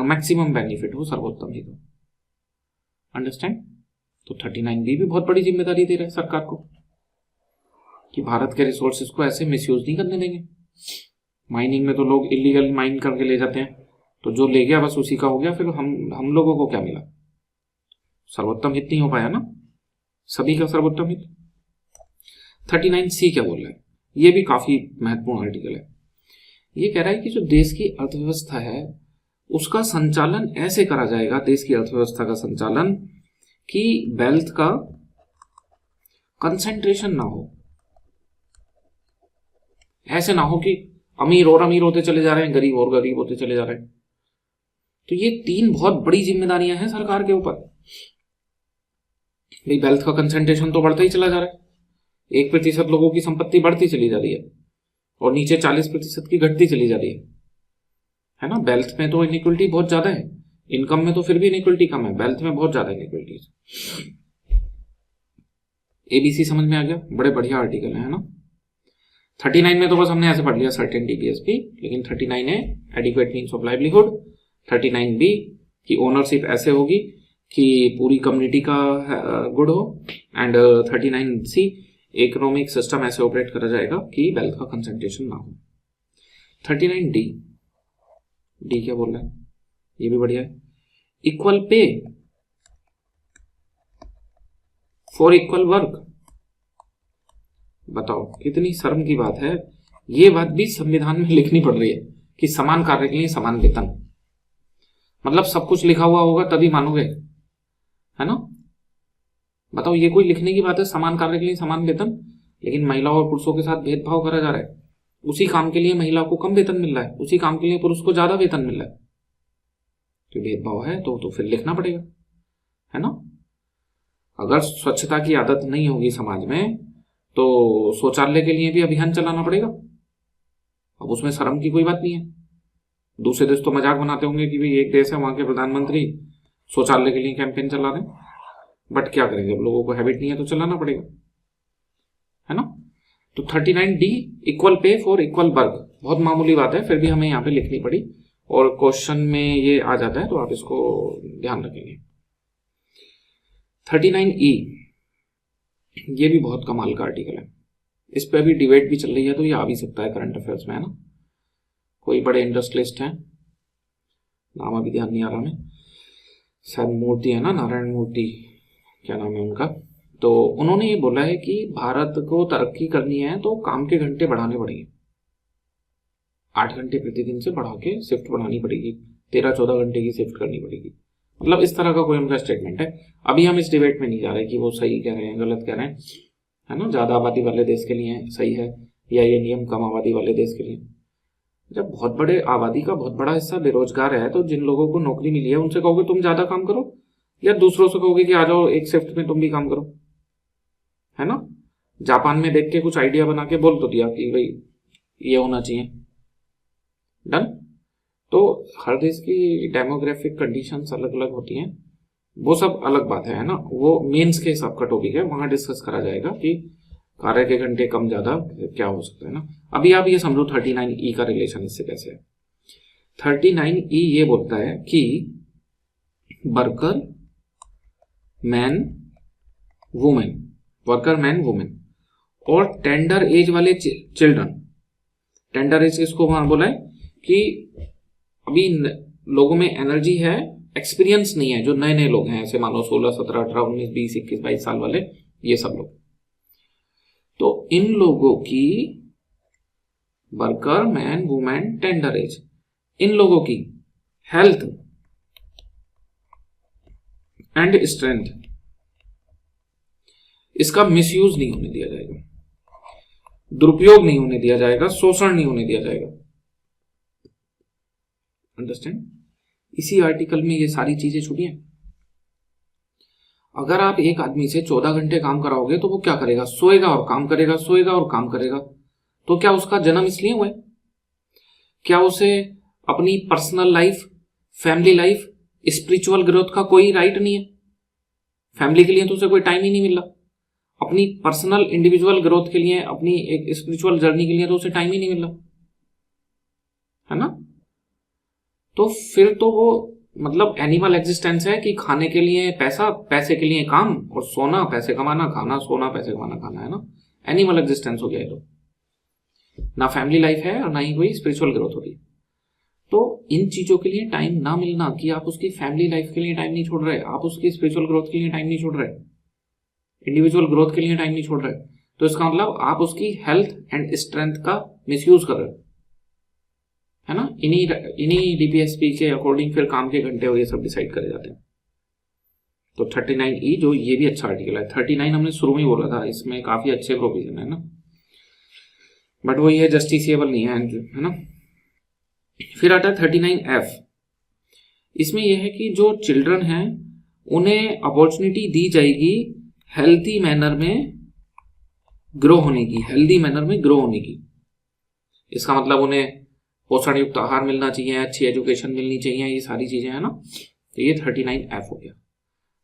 मैक्सिमम बेनिफिट हो, सर्वोत्तम हित हो। अंडरस्टैंड? तो 39B भी बहुत बड़ी जिम्मेदारी दे रहा है सरकार को कि भारत के रिसोर्सेज को ऐसे मिसयूज नहीं करने देंगे। माइनिंग में तो लोग इलीगल माइन करके ले जाते हैं, तो जो ले गया बस उसी का हो गया, फिर हम लोगों को क्या मिला? सर्वोत्तम हित नहीं हो पाया ना, सभी का सर्वोत्तम हित। 39C क्या बोल रहा है? ये भी काफी महत्वपूर्ण आर्टिकल है। ये कह रहा है कि जो देश की अर्थव्यवस्था है उसका संचालन ऐसे करा जाएगा, देश की अर्थव्यवस्था का संचालन, कि वेल्थ का कंसेंट्रेशन ना हो। ऐसे ना हो कि अमीर और अमीर होते चले जा रहे हैं, गरीब और गरीब होते चले जा रहे हैं। तो ये 3 बहुत बड़ी जिम्मेदारियां हैं सरकार के ऊपर। भाई वेल्थ का कंसेंट्रेशन तो बढ़ता ही चला जा रहा है, 1% लोगों की संपत्ति बढ़ती चली जा रही है और नीचे 40% की घटती चली जा रही है ना। वेल्थ में तो इनइक्वलिटी बहुत ज्यादा है, इनकम में तो फिर भी इनइक्वलिटी कम है, वेल्थ में बहुत ज्यादा इनइक्वलिटी। ABC समझ में आ गया? बड़े बढ़िया आर्टिकल है ना। 39 में तो बस हमने ऐसे पढ़ लिया सर्टेन DBSP, लेकिन 39A adequate means of livelihood, 39B की ओनरशिप ऐसे होगी कि पूरी कम्युनिटी का गुड हो, एंड 39C इकोनॉमिक सिस्टम ऐसे ऑपरेट करा जाएगा कि वेल्थ का कंसेंट्रेशन ना हो। 39D क्या बोल रहा है? ये भी बढ़िया है। Equal pay for equal work. बताओ कितनी शर्म की बात है, ये बात भी संविधान में लिखनी पड़ रही है कि समान कार्य के लिए समान वेतन। मतलब सब कुछ लिखा हुआ होगा तभी मानोगे, है ना। बताओ ये कोई लिखने की बात है, समान कार्य के लिए समान वेतन, लेकिन महिलाओं और पुरुषों के साथ भेदभाव करा जा रहा है। उसी काम के लिए महिला को कम वेतन मिल रहा है, उसी काम के लिए पुरुष को ज्यादा वेतन मिल रहा है। तो भेदभाव है तो फिर लिखना पड़ेगा, है ना। अगर स्वच्छता की आदत नहीं होगी समाज में तो शौचालय के लिए भी अभियान चलाना पड़ेगा। अब उसमें शर्म की कोई बात नहीं है। दूसरे देश तो मजाक बनाते होंगे कि भाई एक देश है वहां के प्रधानमंत्री शौचालय के लिए कैंपेन चला रहे हैं, बट क्या करेंगे, अब लोगों को हैबिट नहीं है तो चलाना पड़ेगा, है ना। तो 39D equal pay for equal work, बहुत मामूली बात है, फिर भी हमें यहाँ पे लिखनी पड़ी और क्वेश्चन में ये आ जाता है तो आप इसको ध्यान रखेंगे। 39E ये भी बहुत कमाल का आर्टिकल है, इस पे अभी डिबेट भी चल रही है, तो ये आ भी सकता है करंट अफेयर्स में, है ना। कोई बड़े इंडस्ट्रियलिस्ट हैं, नाम अभी ध्यान नहीं आ रहा हमें, शायद मूर्ति है ना, नारायण मूर्ति, क्या नाम है उनका। तो उन्होंने ये बोला है कि भारत को तरक्की करनी है तो काम के घंटे बढ़ाने पड़ेंगे, 8 घंटे प्रतिदिन से बढ़ा के शिफ्ट बढ़ानी पड़ेगी, 13-14 घंटे की शिफ्ट करनी पड़ेगी। मतलब इस तरह का कोई उनका स्टेटमेंट है। अभी हम इस डिबेट में नहीं जा रहे कि वो सही कह रहे हैं गलत कह रहे हैं, है ना। ज्यादा आबादी वाले देश के लिए सही है या ये नियम कम आबादी वाले देश के लिए। जब बहुत बड़े आबादी का बहुत बड़ा हिस्सा बेरोजगार है तो जिन लोगों को नौकरी मिली है उनसे कहोगे तुम ज्यादा काम करो, या दूसरों से कहोगे कि आ जाओ एक शिफ्ट में तुम भी काम करो, है ना। जापान में देख के कुछ आइडिया बना के बोल तो दिया कि भाई ये होना चाहिए, डन। तो हर देश की डेमोग्राफिक कंडीशंस अलग अलग होती हैं, वो सब अलग बात है ना। वो मेंस के हिसाब का टॉपिक है, वहां डिस्कस करा जाएगा कि कार्य के घंटे कम ज्यादा क्या हो सकता है ना। अभी आप ये समझो 39E का रिलेशन इससे कैसे है। 39E ये बोलता है कि वर्कर मैन वुमेन और टेंडर एज वाले चिल्ड्रन, टेंडर एज किसको वहां बोला है कि अभी लोगों में एनर्जी है, एक्सपीरियंस नहीं है, जो नए नए लोग हैं, ऐसे मानो 16, 17, 18, 19, 20, 21, 22 साल वाले, ये सब लोग। तो इन लोगों की worker man women tender age इन लोगों की हेल्थ एंड स्ट्रेंथ, इसका मिसयूज नहीं होने दिया जाएगा, दुरुपयोग नहीं होने दिया जाएगा, शोषण नहीं होने दिया जाएगा। अंडरस्टैंड? इसी आर्टिकल में ये सारी चीजें छुपी हैं। अगर आप एक आदमी से 14 घंटे काम कराओगे तो वो क्या करेगा? सोएगा और काम करेगा, सोएगा और काम करेगा। तो क्या उसका जन्म इसलिए हुआ है? क्या उसे अपनी personal life, family life, spiritual growth का कोई राइट नहीं है? फैमिली के लिए तो उसे कोई टाइम ही नहीं मिल रहा, अपनी पर्सनल इंडिविजुअल ग्रोथ के लिए, अपनी एक स्पिरिचुअल जर्नी के लिए तो उसे टाइम ही नहीं मिल रहा, है ना? तो फिर तो वो मतलब एनिमल एग्जिस्टेंस है कि खाने के लिए पैसा, पैसे के लिए काम, और सोना पैसे कमाना, खाना सोना पैसे कमाना खाना, है ना? एनिमल एग्जिस्टेंस हो गया है। तो ना फैमिली लाइफ है और ना ही कोई स्पिरिचुअल ग्रोथ हो रही है। तो इन चीजों के लिए टाइम ना मिलना, कि आप उसकी फैमिली लाइफ के लिए टाइम नहीं छोड़ रहे, आप उसकी स्पिरिचुअल ग्रोथ के लिए टाइम नहीं छोड़ रहे, इंडिविजुअल ग्रोथ के लिए टाइम नहीं छोड़ रहे, तो इसका मतलब आप उसकी हेल्थ एंड स्ट्रेंथ का मिसयूज कर रहे हो, है ना? इन्हीं डीपीएसपी के अकॉर्डिंग फिर काम के घंटे और ये सब डिसाइड करे जाते हैं। तो 39E जो ये भी अच्छा आर्टिकल है। 39 हमने शुरू में ही बोला था, इसमें काफी अच्छे प्रोविजन है ना, बट वो ये जस्टिसिएबल नहीं है ना। फिर आता है 39F। इसमें यह है कि जो चिल्ड्रन हैं उन्हें अपॉर्चुनिटी दी जाएगी हेल्थी मैनर में ग्रो होने की, हेल्दी मैनर में ग्रो होने की। इसका मतलब उन्हें पोषण युक्त आहार मिलना चाहिए, अच्छी एजुकेशन मिलनी चाहिए, ये सारी चीजें है ना। तो ये 39F हो गया।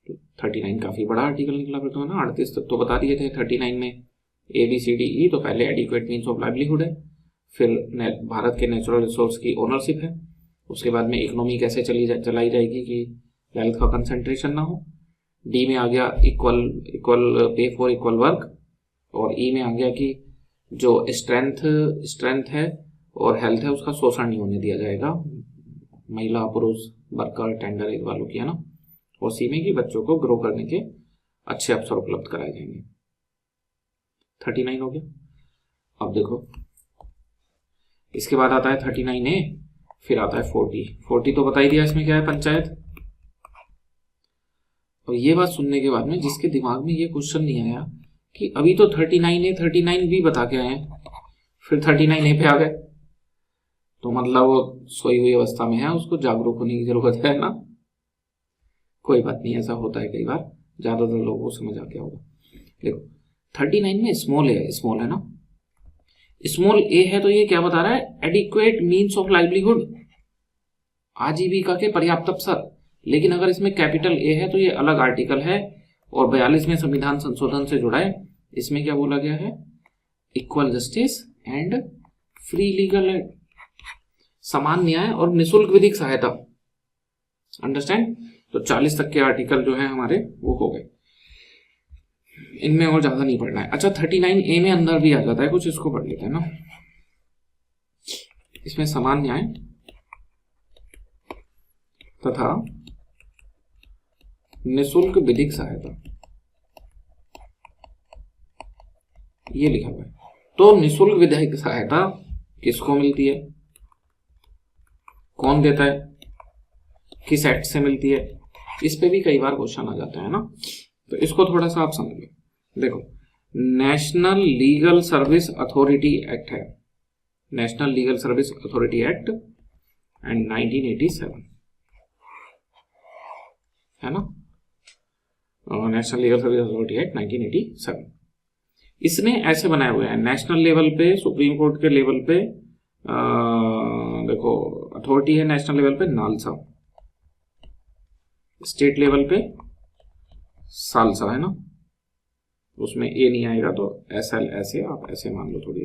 तो 39 काफी बड़ा आर्टिकल निकला फिर तो, है ना। 38 तक तो बता दिए थे। 39 में ABCDE, तो पहले एडिक्वेट मीन्स ऑफ लाइवलीहुड है, फिर भारत के नेचुरल रिसोर्स की ओनरशिप है, उसके बाद में इकोनॉमी कैसे चलाई जाएगी कि वेल्थ का कंसंट्रेशन ना हो। डी में आ गया equal pay for equal work, और ई में आ गया कि जो स्ट्रेंथ है और हेल्थ है उसका शोषण नहीं होने दिया जाएगा, महिला, पुरुष, वर्कर, टेंडर एज वालों की, है ना। और सी में कि बच्चों को ग्रो करने के अच्छे अवसर उपलब्ध कराए जाएंगे। 39 हो गया। अब देखो इसके बाद आता है 39A, फिर आता है 40 तो बता ही दिया इसमें क्या है, पंचायत। और ये बात सुनने के बाद में जिसके दिमाग में ये क्वेश्चन नहीं आया कि अभी तो 39A 39B बता के आए हैं, फिर 39A पे आ गए, तो मतलब वो सोई हुई अवस्था में है, उसको जागरूक होने की जरूरत है ना। कोई बात नहीं, ऐसा होता है कई बार, ज्यादातर लोगों को समझ आ गया होगा। देखो 39 में स्मॉल है ना। स्मॉल ए है तो ये क्या बता रहा है, एडिक्वेट मीन्स ऑफ लाइवलीहुड, आजीविका के पर्याप्त अवसर। लेकिन अगर इसमें कैपिटल ए है तो ये अलग आर्टिकल है, और 42वें संविधान संशोधन से जुड़ा है। इसमें क्या बोला गया है, equal justice and free legal aid, समान न्याय और निःशुल्क विधिक सहायता। अंडरस्टैंड। तो 40 तक के आर्टिकल जो है हमारे वो हो गए, इनमें और ज्यादा नहीं पढ़ना है। अच्छा 39A में अंदर भी आ जाता है कुछ, इसको पढ़ लेते हैं ना। इसमें समान न्याय तथा निःशुल्क विधिक सहायता, ये लिखा हुआ है। तो निःशुल्क विधिक सहायता किसको मिलती है, कौन देता है, किस एक्ट से मिलती है, इस पे भी कई बार क्वेश्चन आ जाता है ना। तो इसको थोड़ा सा आप समझ लो। देखो national legal service authority act है, national legal service authority act and 1987, है ना। National legal service authority act 1987, इसने ऐसे बनाए हुए हैं नेशनल लेवल पे, सुप्रीम कोर्ट के लेवल पे। देखो अथॉरिटी है नेशनल लेवल पे नालसा, स्टेट लेवल पे सालसा, है ना। उसमें ए नहीं आएगा तो SL ऐसे आप ऐसे मान लो, थोड़ी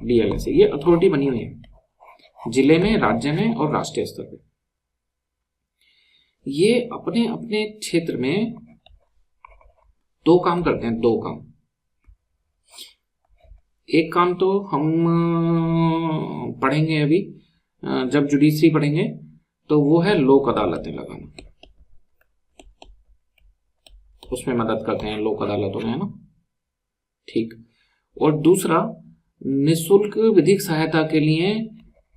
DL ऐसे। ये अथॉरिटी बनी हुई है जिले में, राज्य में और राष्ट्रीय स्तर पे। ये अपने अपने क्षेत्र में दो काम करते हैं, दो काम। एक काम तो हम पढ़ेंगे अभी, जब जुडिशरी पढ़ेंगे, तो वो है लोक अदालतें लगाना, उसमें मदद करते हैं लोक अदालतों में, है ना। ठीक। और दूसरा निःशुल्क विधिक सहायता के लिए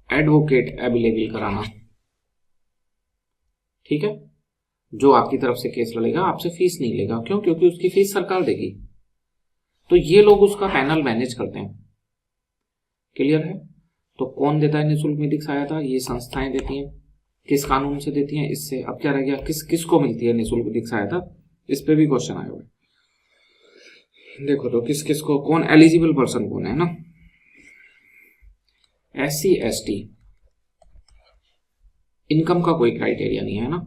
एडवोकेट अवेलेबल कराना, ठीक है, जो आपकी तरफ से केस लड़ेगा, आपसे फीस नहीं लेगा। क्यों? क्योंकि उसकी फीस सरकार देगी। तो ये लोग उसका पैनल मैनेज करते हैं। क्लियर है? तो कौन देता है निःशुल्क विधिक सहायता? ये संस्थाएं देती हैं। किस कानून से देती हैं? इससे। अब क्या रह गया, किसको मिलती है निःशुल्क विधिक सहायता? इस पे भी क्वेश्चन आया हुआ है। देखो तो किस को, कौन एलिजिबल पर्सन कौन है ना? SC ST, इनकम का कोई क्राइटेरिया नहीं है ना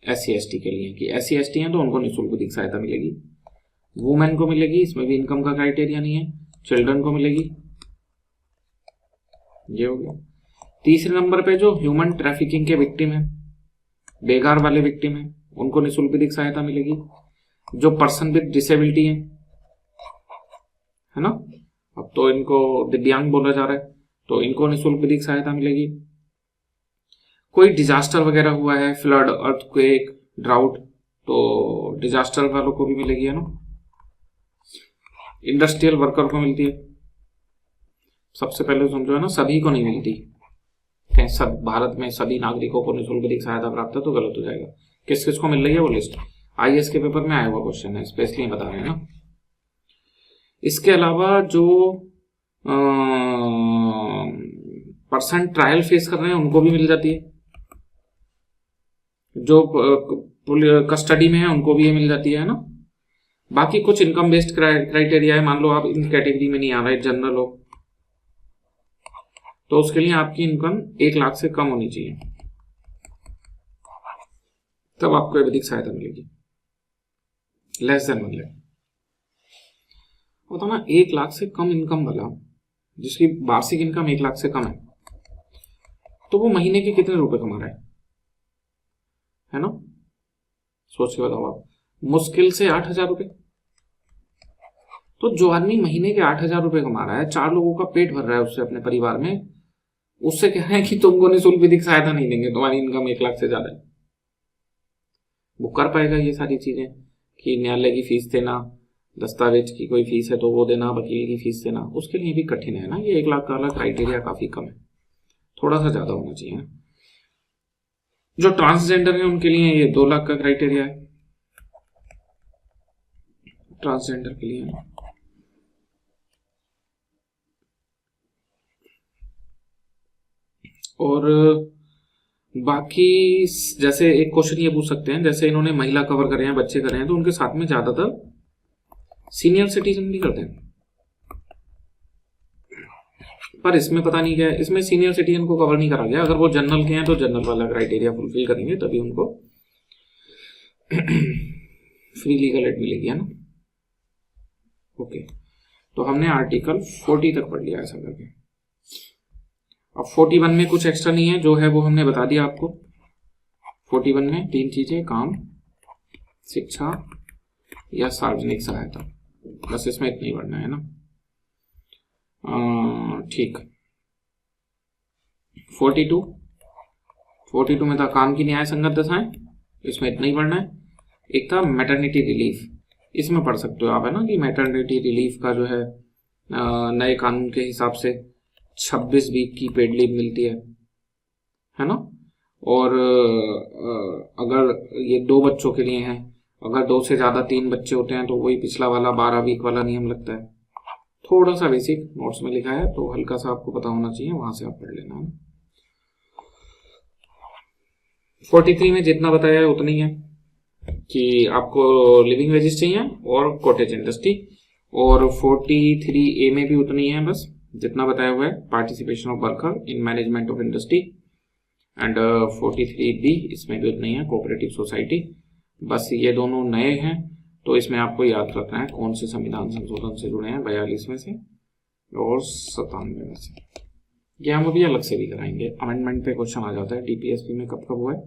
SC ST के लिए, कि SC ST हैं तो उनको निःशुल्क विधिक सहायता मिलेगी। वुमेन को मिलेगी, इसमें भी इनकम का क्राइटेरिया नहीं है। चिल्ड्रन को मिलेगी, ये हो गया। तीसरे नंबर पे जो ह्यूमन ट्रैफिकिंग के विक्टिम है, बेगार वाले विक्टिम है, उनको निःशुल्क विधिक सहायता मिलेगी। जो पर्सन विद डिसेबिलिटी है ना, अब तो इनको दिव्यांग बोला जा रहा है, तो इनको निःशुल्क विधिक सहायता मिलेगी। कोई डिजास्टर वगैरह हुआ है, फ्लड, अर्थक्वेक, ड्राउट, तो डिजास्टर वालों को भी मिलेगी, है ना। इंडस्ट्रियल वर्कर को मिलती है। सबसे पहले समझो है ना, सभी को नहीं मिलती। कहीं सब भारत में सभी नागरिकों को निःशुल्क विधिक सहायता प्राप्त है तो गलत हो जाएगा। किस किस को मिल रही है वो लिस्ट IAS के पेपर में आया हुआ क्वेश्चन है, स्पेशली बता रहे हैं ना। इसके अलावा जो पर्सन ट्रायल फेस कर रहे हैं उनको भी मिल जाती है। जो कस्टडी में है उनको भी ये मिल जाती है ना। बाकी कुछ इनकम बेस्ड क्राइटेरिया है। मान लो आप इन कैटेगरी में नहीं आ रहे, जनरल हो, तो उसके लिए आपकी इनकम 1 लाख से कम होनी चाहिए, तब आपको विधिक सहायता मिलेगी। लेस देन 1 लाख होता ना, 1 लाख से कम इनकम वाला, जिसकी वार्षिक इनकम 1 लाख से कम है, तो वो महीने के कितने रुपए कमा रहा है ना? सोच के बताओ आप। मुश्किल से 8,000 रुपए। तो जो आदमी महीने के 8,000 रुपए कमा रहा है, 4 लोगों का पेट भर रहा है उससे अपने परिवार में, उससे कह रहे हैं कि तुमको निःशुल्क विधिक सहायता नहीं देंगे, तुम्हारी इनकम 1 लाख से ज्यादा है। वो कर पाएगा ये सारी चीजें, कि न्यायालय की फीस देना, दस्तावेज की कोई फीस है तो वो देना, वकील की फीस देना, उसके लिए भी कठिन है ना। ये 1 लाख का अलग क्राइटेरिया काफी कम है, थोड़ा सा ज्यादा होना चाहिए। जो ट्रांसजेंडर है उनके लिए ये 2 लाख का क्राइटेरिया है, ट्रांसजेंडर के लिए। और बाकी जैसे एक क्वेश्चन ये पूछ सकते हैं, जैसे इन्होंने महिला कवर करे हैं, बच्चे करे हैं, तो उनके साथ में ज्यादातर सीनियर सिटीजन भी करते हैं। पर इसमें पता नहीं क्या है, इसमें सीनियर सिटीजन को कवर नहीं करा गया। अगर वो जनरल के हैं तो जनरल वाला क्राइटेरिया फुलफिल करेंगे तभी उनको फ्री लीगल एड मिलेगी, है ना। ओके, तो हमने आर्टिकल 40 तक पढ़ लिया ऐसा करके। अब 41 में कुछ एक्स्ट्रा नहीं है, जो है वो हमने बता दिया आपको। 41 में 3 चीजें, काम, शिक्षा या सार्वजनिक सहायता, बस इसमें इतना ही पढ़ना है ना। ठीक। 42 में था काम की न्याय संगत दशाएं, इसमें इतना ही पढ़ना है। एक था मैटरनिटी रिलीफ, इसमें पढ़ सकते हो आप, है ना, कि मैटरनिटी रिलीफ का जो है नए कानून के हिसाब से 26 वीक की पेड लीव मिलती है ना। और अगर ये 2 बच्चों के लिए है, अगर 2 से ज्यादा 3 बच्चे होते हैं तो वही पिछला वाला 12 वीक वाला नियम लगता है। थोड़ा सा बेसिक नोट्स में लिखा है, तो हल्का सा आपको पता होना चाहिए, वहां से आप पढ़ लेना है। 43 में जितना बताया है उतना ही है, कि आपको लिविंग वेजेस चाहिए और कॉटेज इंडस्ट्री। और 43A में भी उतनी है, बस जितना बताया हुआ है, participation of worker in management of industry. And 43B, इसमें भी उतना ही है, कोऑपरेटिव सोसाइटी। बस ये दोनों नए हैं, तो इसमें आपको याद रखना है कौन से संविधान संशोधन से जुड़े हैं, 42 में से और 97 में से। ये हम अभी अलग से भी कराएंगे, अमेंडमेंट पे क्वेश्चन आ जाता है DPSP में, कब कब हुआ है।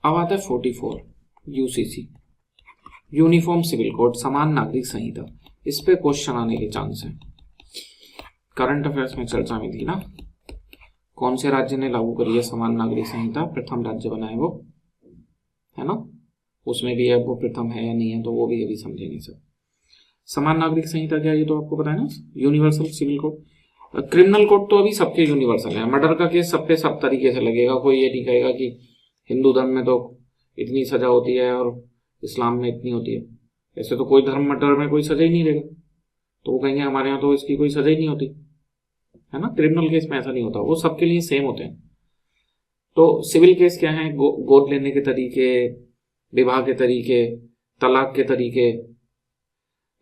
अब आता है 44 UCC, यूनिफॉर्म सिविल कोड, समान नागरिक संहिता। इस पे क्वेश्चन आने के चांस है। करंट अफेयर्स में चर्चा में थी ना, कौन से राज्य ने लागू करी है समान नागरिक संहिता, प्रथम राज्य बना है वो, है ना। उसमें भी अब वो प्रथम है या नहीं है, तो वो भी अभी समझेंगे सब। समान नागरिक संहिता क्या है ये तो आपको पता है ना, universal civil code. Criminal code तो अभी सबके यूनिवर्सल है, मर्डर का केस सब पे सब तरीके से लगेगा, कोई ये नहीं कहेगा कि हिंदू धर्म में तो इतनी सजा होती है और इस्लाम में इतनी होती है। ऐसे तो कोई धर्म मर्डर में कोई सजा ही नहीं देगा, तो वो कहेंगे हमारे यहाँ तो इसकी कोई सजा ही नहीं होती है ना। क्रिमिनल केस में ऐसा नहीं होता, वो सबके लिए सेम होते हैं। तो सिविल केस क्या है, गोद लेने के तरीके, विवाह के तरीके, तलाक के तरीके,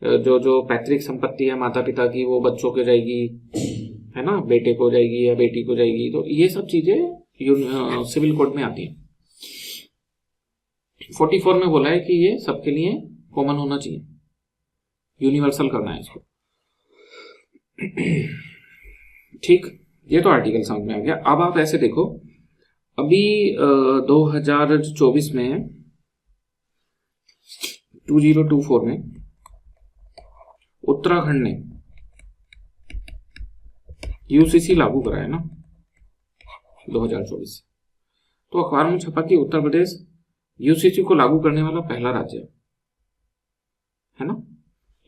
जो पैतृक संपत्ति है माता पिता की वो बच्चों को जाएगी, है ना, बेटे को जाएगी या बेटी को जाएगी, तो ये सब चीजें सिविल कोड में आती हैं। 44 में बोला है कि ये सबके लिए कॉमन होना चाहिए, यूनिवर्सल करना है इसको। ठीक, ये तो आर्टिकल समझ में आ गया। अब आप ऐसे देखो, अभी 2024 में 2024 में उत्तराखंड ने यूसीसी लागू कराया ना 2024 से, तो अखबार में छपा कि उत्तर प्रदेश यूसीसी को लागू करने वाला पहला राज्य है ना।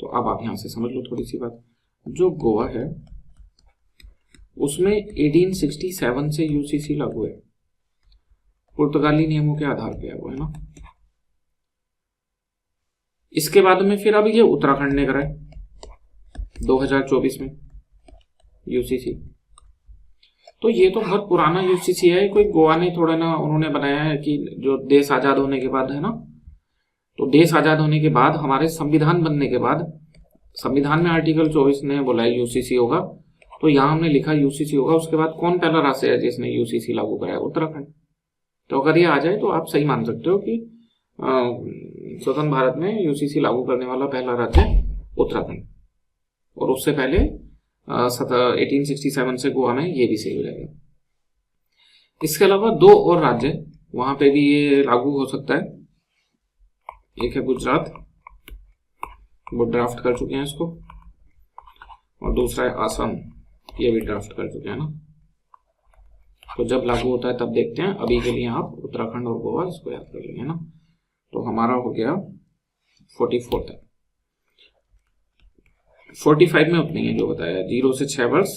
तो अब आप यहां से समझ लो थोड़ी सी बात, जो गोवा है उसमें 1867 से यूसीसी लागू है, पुर्तगाली नियमों के आधार पे है वो, है ना। इसके बाद में फिर अब ये उत्तराखंड ने कराए 2024 में यूसीसी। तो ये तो बहुत पुराना यूसीसी है, कोई गोवा ने थोड़ा ना उन्होंने बनाया है कि जो देश आजाद होने के बाद, है ना। तो देश आजाद होने के बाद, हमारे संविधान बनने के बाद, संविधान में आर्टिकल 24 ने बोला है यूसीसी होगा, तो यहां हमने लिखा यूसीसी होगा। उसके बाद कौन पहला राज्य है जिसने यूसीसी लागू कराया? उत्तराखंड। तो अगर ये आ जाए तो आप सही मान सकते हो कि स्वतंत्र भारत में यूसीसी लागू करने वाला पहला राज्य उत्तराखंड, और उससे पहले 1867 से गोवा में, ये भी सही हो जाएगा। इसके अलावा 2 और राज्य वहां पे भी ये लागू हो सकता है। एक है गुजरात, वो ड्राफ्ट कर चुके हैं इसको, और दूसरा है आसाम, ये भी ड्राफ्ट कर चुके हैं ना। तो जब लागू होता है तब देखते हैं, अभी के लिए आप उत्तराखंड और गोवा इसको याद कर लेंगे ना। तो हमारा हो गया 44 तक। 45 में उतनी है जो बताया, 0 से 6 वर्ष,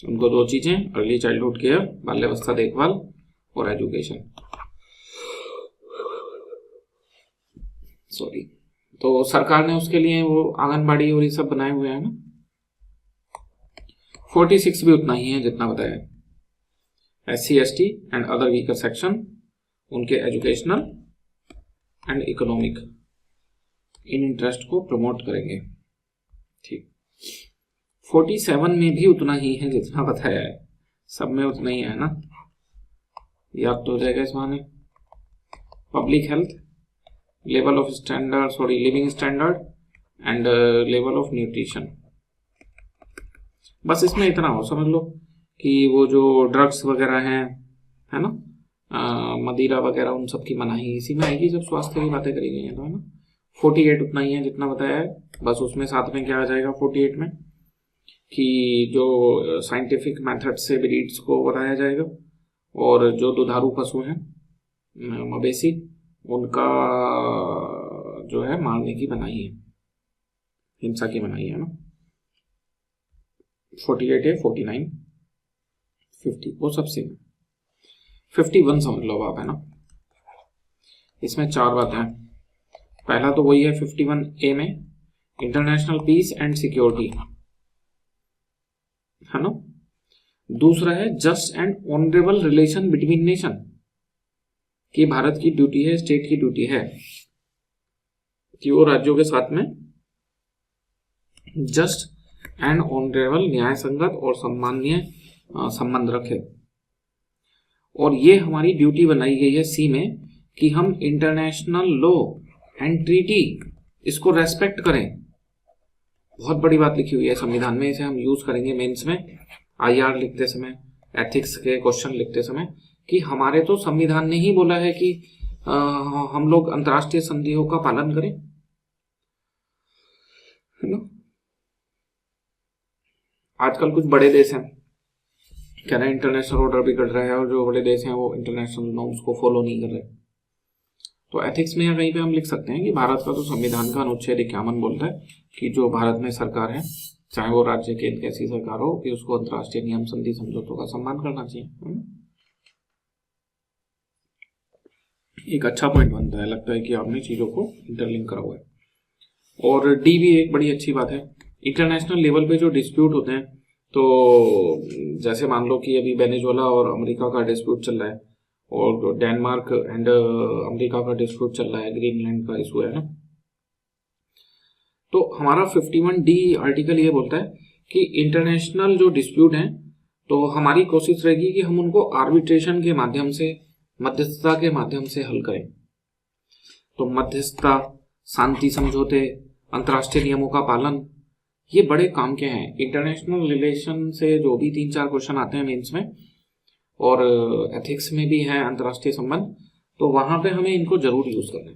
उनको 2 चीजें, अर्ली चाइल्डहुड केयर, बाल्यावस्था देखभाल, और एजुकेशन। सॉरी, तो सरकार ने उसके लिए वो आंगनबाड़ी और ये सब बनाए हुए हैं ना। 46 भी उतना ही है जितना बताया। SC ST and other weaker section, उनके educational and economic in interest को प्रमोट करेंगे। ठीक, 47 में भी उतना ही है जितना बताया है, सब में उतना ही है ना, याद तो हो जाएगा इस माने। Public health, level of standard, sorry living standard and level of nutrition. बस इसमें इतना हो समझ लो कि वो जो ड्रग्स वगैरह हैं, है ना, मदिरा वगैरह, उन सब की मनाही इसी में आएगी जब स्वास्थ्य की बातें करी गई हैं, तो है ना। 48 उतना ही है जितना बताया है, बस उसमें साथ में क्या आ जाएगा 48 में कि जो साइंटिफिक मेथड से ब्रीड्स को बढ़ाया जाएगा, और जो दुधारू पशु हैं मवेशी, उनका जो है मारने की मनाही है, हिंसा की मनाही है ना। 48 है, 49, 50 वो सबसे। 51 समझ लो आप, है ना। इसमें 4 बातें हैं। पहला तो वही है 51A में, इंटरनेशनल पीस एंड सिक्योरिटी, है ना। दूसरा है just and honourable relation between nation, कि भारत की ड्यूटी है, स्टेट की ड्यूटी है कि वो राज्यों के साथ में जस्ट एंड ऑनरेबल, न्याय संगत और सम्माननीय संबंध रखे। और ये हमारी ड्यूटी बनाई गई है सी में कि हम इंटरनेशनल लॉ एंड ट्रीटी इसको रेस्पेक्ट करें। बहुत बड़ी बात लिखी हुई है संविधान में, इसे हम यूज करेंगे मेंस में, IR लिखते समय, एथिक्स के क्वेश्चन लिखते समय, कि हमारे तो संविधान ने ही बोला है कि हम लोग अंतर्राष्ट्रीय संधियों का पालन करें, है ना। आजकल कुछ बड़े देश हैं कह रहे हैं इंटरनेशनल ऑर्डर बिगड़ रहा है, और जो बड़े देश हैं वो इंटरनेशनल नॉर्म्स को फॉलो नहीं कर रहे। तो एथिक्स में या कहीं पे हम लिख सकते हैं कि भारत का तो संविधान का अनुच्छेद 51 बोलता है कि जो भारत में सरकार है चाहे वो राज्य केंद्र कैसी सरकार हो, कि उसको अंतर्राष्ट्रीय नियम संधि समझौतों का सम्मान करना चाहिए। एक अच्छा पॉइंट बनता है, लगता है कि आपने चीजों को इंटरलिंक करा हुआ है। और डी भी एक बड़ी अच्छी बात है। इंटरनेशनल लेवल पे जो डिस्प्यूट होते हैं, तो जैसे मान लो कि अभी वेनेजुएला और अमेरिका का डिस्प्यूट चल रहा है, और डेनमार्क एंड अमेरिका का डिस्प्यूट चल रहा है, ग्रीनलैंड का इशू है ना। तो हमारा 51D आर्टिकल ये बोलता है कि इंटरनेशनल जो डिस्प्यूट हैं, तो हमारी कोशिश रहेगी कि हम उनको आर्बिट्रेशन के माध्यम से, मध्यस्थता के माध्यम से हल करें। तो मध्यस्थता, शांति समझौते, अंतर्राष्ट्रीय नियमों का पालन, ये बड़े काम के हैं। इंटरनेशनल रिलेशन से जो भी 3-4 क्वेश्चन आते हैं मेंस में, और एथिक्स में भी है अंतर्राष्ट्रीय संबंध, तो वहां पे हमें इनको जरूर यूज करना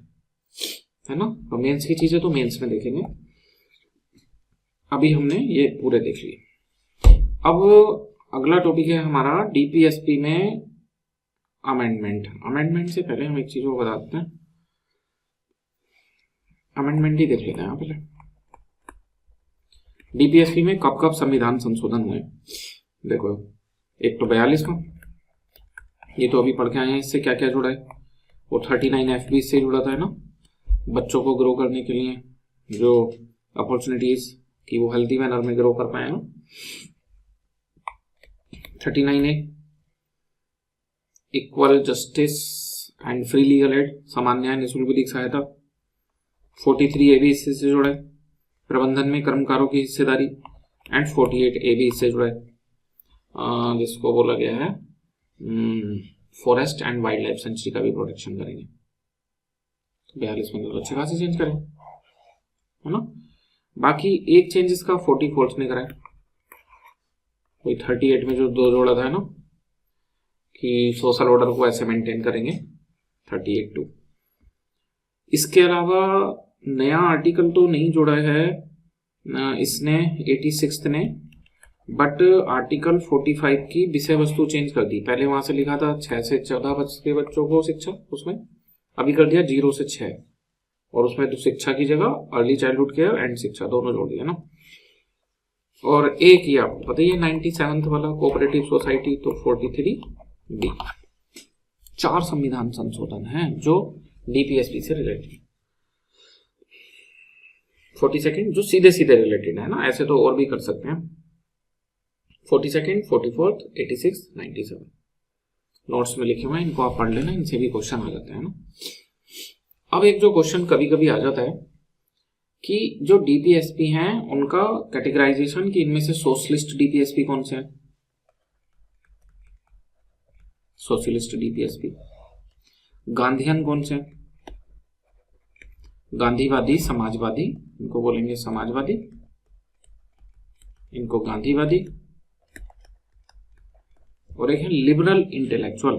है ना। तो मेंस की चीजें तो मेंस में देखेंगे। अभी हमने ये पूरे देख लिए। अब अगला टॉपिक है हमारा डीपीएसपी में अमेंडमेंट। अमेंडमेंट से पहले हम एक चीज को बता देते हैं, अमेंडमेंट ही देख लेते हैं पहले। डीपीएसपी में कब कब संविधान संशोधन हुए, देखो एक तो 42वां, ये तो अभी पढ़ के आए हैं, इससे क्या क्या जुड़ा है। वो 39FB से जुड़ा था, है ना, बच्चों को ग्रो करने के लिए जो अपॉर्चुनिटीज कि वो हेल्थी मैनर में ग्रो कर पाए ना। 39A equal justice and free legal aid, समान न्याय निःशुल्क विधिक सहायता। 43A भी इससे जुड़ा है, प्रबंधन में कर्मकारों की हिस्सेदारी। एंड 48A भी इससे जुड़ा है, जिसको बोला गया है forest and wild life sanctuary का भी प्रोटेक्शन करेंगे। 42 में तो अच्छे खासे चेंज करें, है ना। बाकी एक चेंज इसका 44 ने करा है, वही 38 में जो 2 जोड़ा था, है ना, कि सोशल ऑर्डर को ऐसे मेंटेन करेंगे, 38(2). इसके अलावा नया आर्टिकल तो नहीं जोड़ा है इसने 86 ने, बट आर्टिकल 45 की विषय वस्तु चेंज कर दी। पहले वहां से लिखा था 6 से 14 वर्ष के बच्चों को शिक्षा, उसमें अभी कर दिया 0 से 6, और उसमें तो शिक्षा की जगह अर्ली चाइल्डहुड केयर एंड शिक्षा दोनों जोड़ दिया ना। और एक ही आपको पता ही है 97th वाला कोऑपरेटिव सोसाइटी, तो 43B। 4 संविधान संशोधन हैं जो डीपीएसपी से रिलेटेड। 42nd जो सीधे सीधे रिलेटेड है ना, ऐसे तो और भी कर सकते हैं। 42nd, 44th, 86, 97 नोट्स में लिखे हुए हैं, इनको आप पढ़ लेना, इनसे भी क्वेश्चन आ जाते हैं ना। अब एक जो क्वेश्चन कभी कभी आ जाता है कि जो डीपीएसपी हैं उनका कैटेगराइजेशन, कि इनमें से सोशलिस्ट डीपीएसपी कौन से हैं। Socialist DPSP. गांधीयन कौन से हैं, गांधीवादी, समाजवादी, इनको बोलेंगे समाजवादी, इनको गांधीवादी। और एक है लिबरल इंटेलेक्चुअल,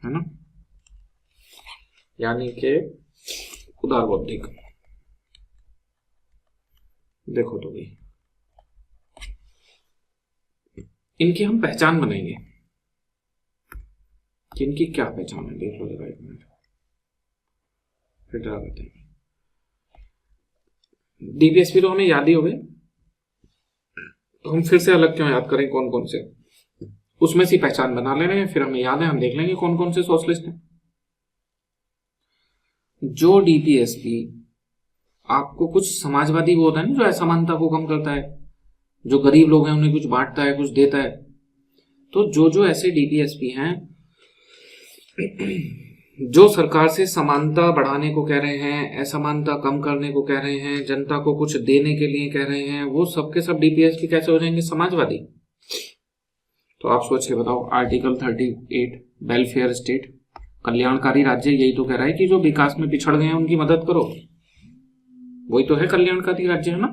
है ना, यानी कि उदार बौद्धिक। देखो तो भाई इनकी हम पहचान बनाएंगे कि इनकी क्या पहचान है, देख लो जरा एक मिनट, फिर ड्रा करते हैं। डीपीएसपी तो हमें याद ही हो गए, तो हम फिर से अलग क्यों याद करें कौन कौन से, उसमें से पहचान बना ले रहे हैं, फिर हमें याद है, हम देख लेंगे कौन कौन से सोशलिस्ट हैं। जो डीपीएसपी आपको कुछ समाजवादी वो होता है ना, जो असमानता को कम करता है, जो गरीब लोग हैं उन्हें कुछ बांटता है, कुछ देता है, तो जो जो ऐसे डीपीएसपी हैं जो सरकार से समानता बढ़ाने को कह रहे हैं, असमानता कम करने को कह रहे हैं, जनता को कुछ देने के लिए कह रहे हैं, वो सबके सब डीपीएसपी कैसे हो जाएंगे, समाजवादी। तो आप सोच के बताओ, आर्टिकल 38 वेलफेयर स्टेट, कल्याणकारी राज्य, यही तो कह रहा है कि जो विकास में पिछड़ गए हैं उनकी मदद करो, वही तो है कल्याणकारी राज्य, है ना।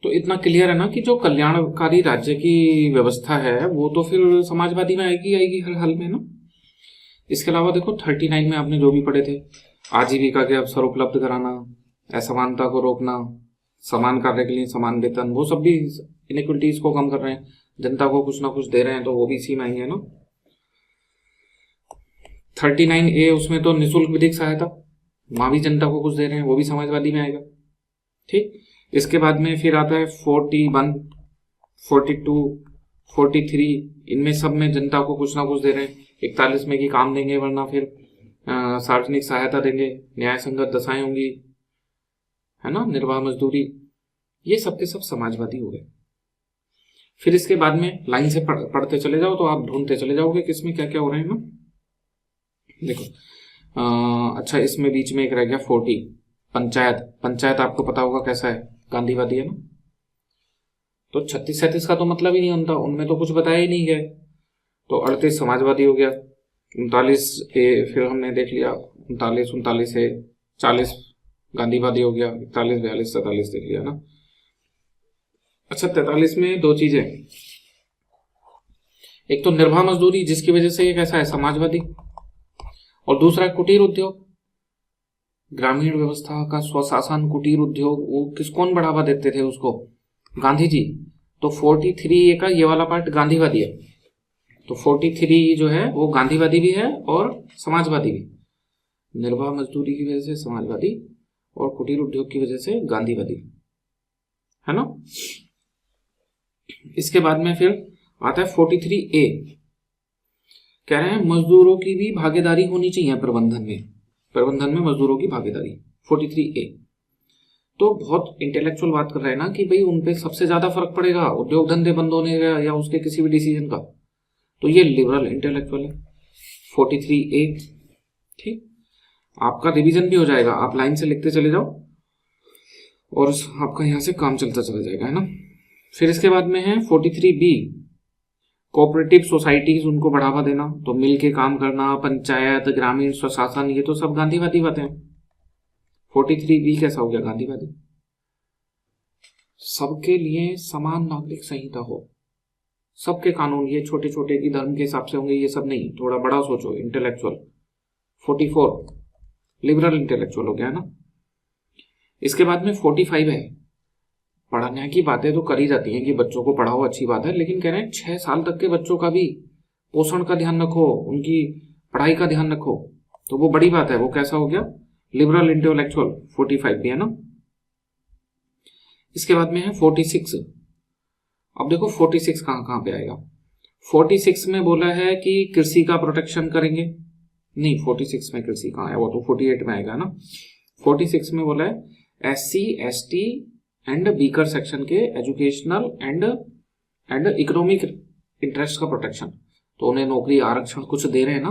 तो इतना क्लियर है ना कि जो कल्याणकारी राज्य की व्यवस्था है वो तो फिर समाजवादी में आएगी हर हाल में ना। इसके अलावा देखो 39 में आपने जो भी पढ़े थे, आजीविका के अवसर उपलब्ध कराना, असमानता को रोकना, समान कार्य के लिए समान वेतन, वो सब भी इनइक्वलिटीज को कम कर रहे हैं, जनता को कुछ ना कुछ दे रहे हैं, तो वो भी इसी में आएंगे ना। 39A उसमें तो निःशुल्क विधिक सहायता, वहां भी जनता को कुछ दे रहे हैं, वो भी समाजवादी में आएगा। ठीक, इसके बाद में फिर आता है 41, 42, 43, इनमें सब में जनता को कुछ ना कुछ दे रहे हैं। 41 में कि काम देंगे वरना फिर सार्वजनिक सहायता देंगे, न्याय संगत दशाएं होंगी, है ना, निर्वाह मजदूरी, ये सब के सब समाजवादी हो गए। फिर इसके बाद में लाइन से पढ़ते चले जाओ तो आप ढूंढते चले जाओगे कि इसमें क्या क्या हो रहे हैं ना। देखो अच्छा, इसमें बीच में एक रह गया 40, पंचायत। पंचायत आपको पता होगा कैसा है, गांधीवादी है ना। तो 36, 37 का तो मतलब ही नहीं बनता, उनमें तो कुछ बताया ही नहीं गया। तो 38 समाजवादी हो गया, 39 फिर हमने देख लिया, 39, 39 है, 40 गांधीवादी हो गया, 41, 42, 47 देख लिया ना। अच्छा, 43 में दो चीजें, एक तो निर्वाह मजदूरी जिसकी वजह से ये कैसा है, समाजवादी, और दूसरा कुटीर उद्योग, ग्रामीण व्यवस्था का स्वशासन, कुटीर उद्योग, वो कौन बढ़ावा देते थे उसको, गांधी जी। तो 43 का ये वाला पार्ट गांधीवादी है। तो 43 जो है वो गांधीवादी भी है और समाजवादी भी, निर्वाह मजदूरी की वजह से समाजवादी और कुटीर उद्योग की वजह से गांधीवादी, है ना। इसके बाद में फिर आता है 43A, कह रहे हैं मजदूरों की भी भागीदारी होनी चाहिए प्रबंधन में मजदूरों की भागीदारी, 43A। तो बहुत इंटेलेक्चुअल बात कर रहे हैं ना कि भाई उनपे सबसे ज्यादा फर्क पड़ेगा उद्योग धंधे बंद होने का या उसके किसी भी डिसीजन का, तो ये लिबरल इंटेलेक्चुअल है 43A। ठीक, आपका रिवीजन भी हो जाएगा, आप लाइन से लिखते चले जाओ और आपका यहां से काम चलता चला जाएगा, है ना। फिर इसके बाद में है 43B, कोऑपरेटिव सोसाइटीज, उनको बढ़ावा देना, तो मिल के काम करना, पंचायत, ग्रामीण स्वशासन, ये तो सब गांधीवादी बातें हैं। 43B कैसा हो गया, गांधीवादी। सबके लिए समान नागरिक संहिता हो, सबके कानून, ये छोटे छोटे की धर्म के हिसाब से होंगे, ये सब नहीं, थोड़ा बड़ा सोचो, इंटेलेक्चुअल। 44 लिबरल इंटेलेक्चुअल हो गया ना। इसके बाद में 45 है, पढ़ाने की बातें तो करी जाती हैं कि बच्चों को पढ़ाओ, अच्छी बात है, लेकिन कह रहे हैं 6 साल तक के बच्चों का भी पोषण का ध्यान रखो, उनकी पढ़ाई का ध्यान रखो, तो वो बड़ी बात है। वो कैसा हो गया, लिबरल इंटेलेक्चुअल, 45 भी है ना। इसके बाद में है 46। अब देखो 46 कहां पे आएगा। 46 में बोला है कि कृषि का प्रोटेक्शन करेंगे, नहीं 46 में कृषि कहां है, वो तो 48 में आएगा ना। 46 में बोला है SC, ST and weaker section के एजुकेशनल एंड इकोनॉमिक इंटरेस्ट का प्रोटेक्शन, तो उन्हें नौकरी आरक्षण कुछ दे रहे हैं ना।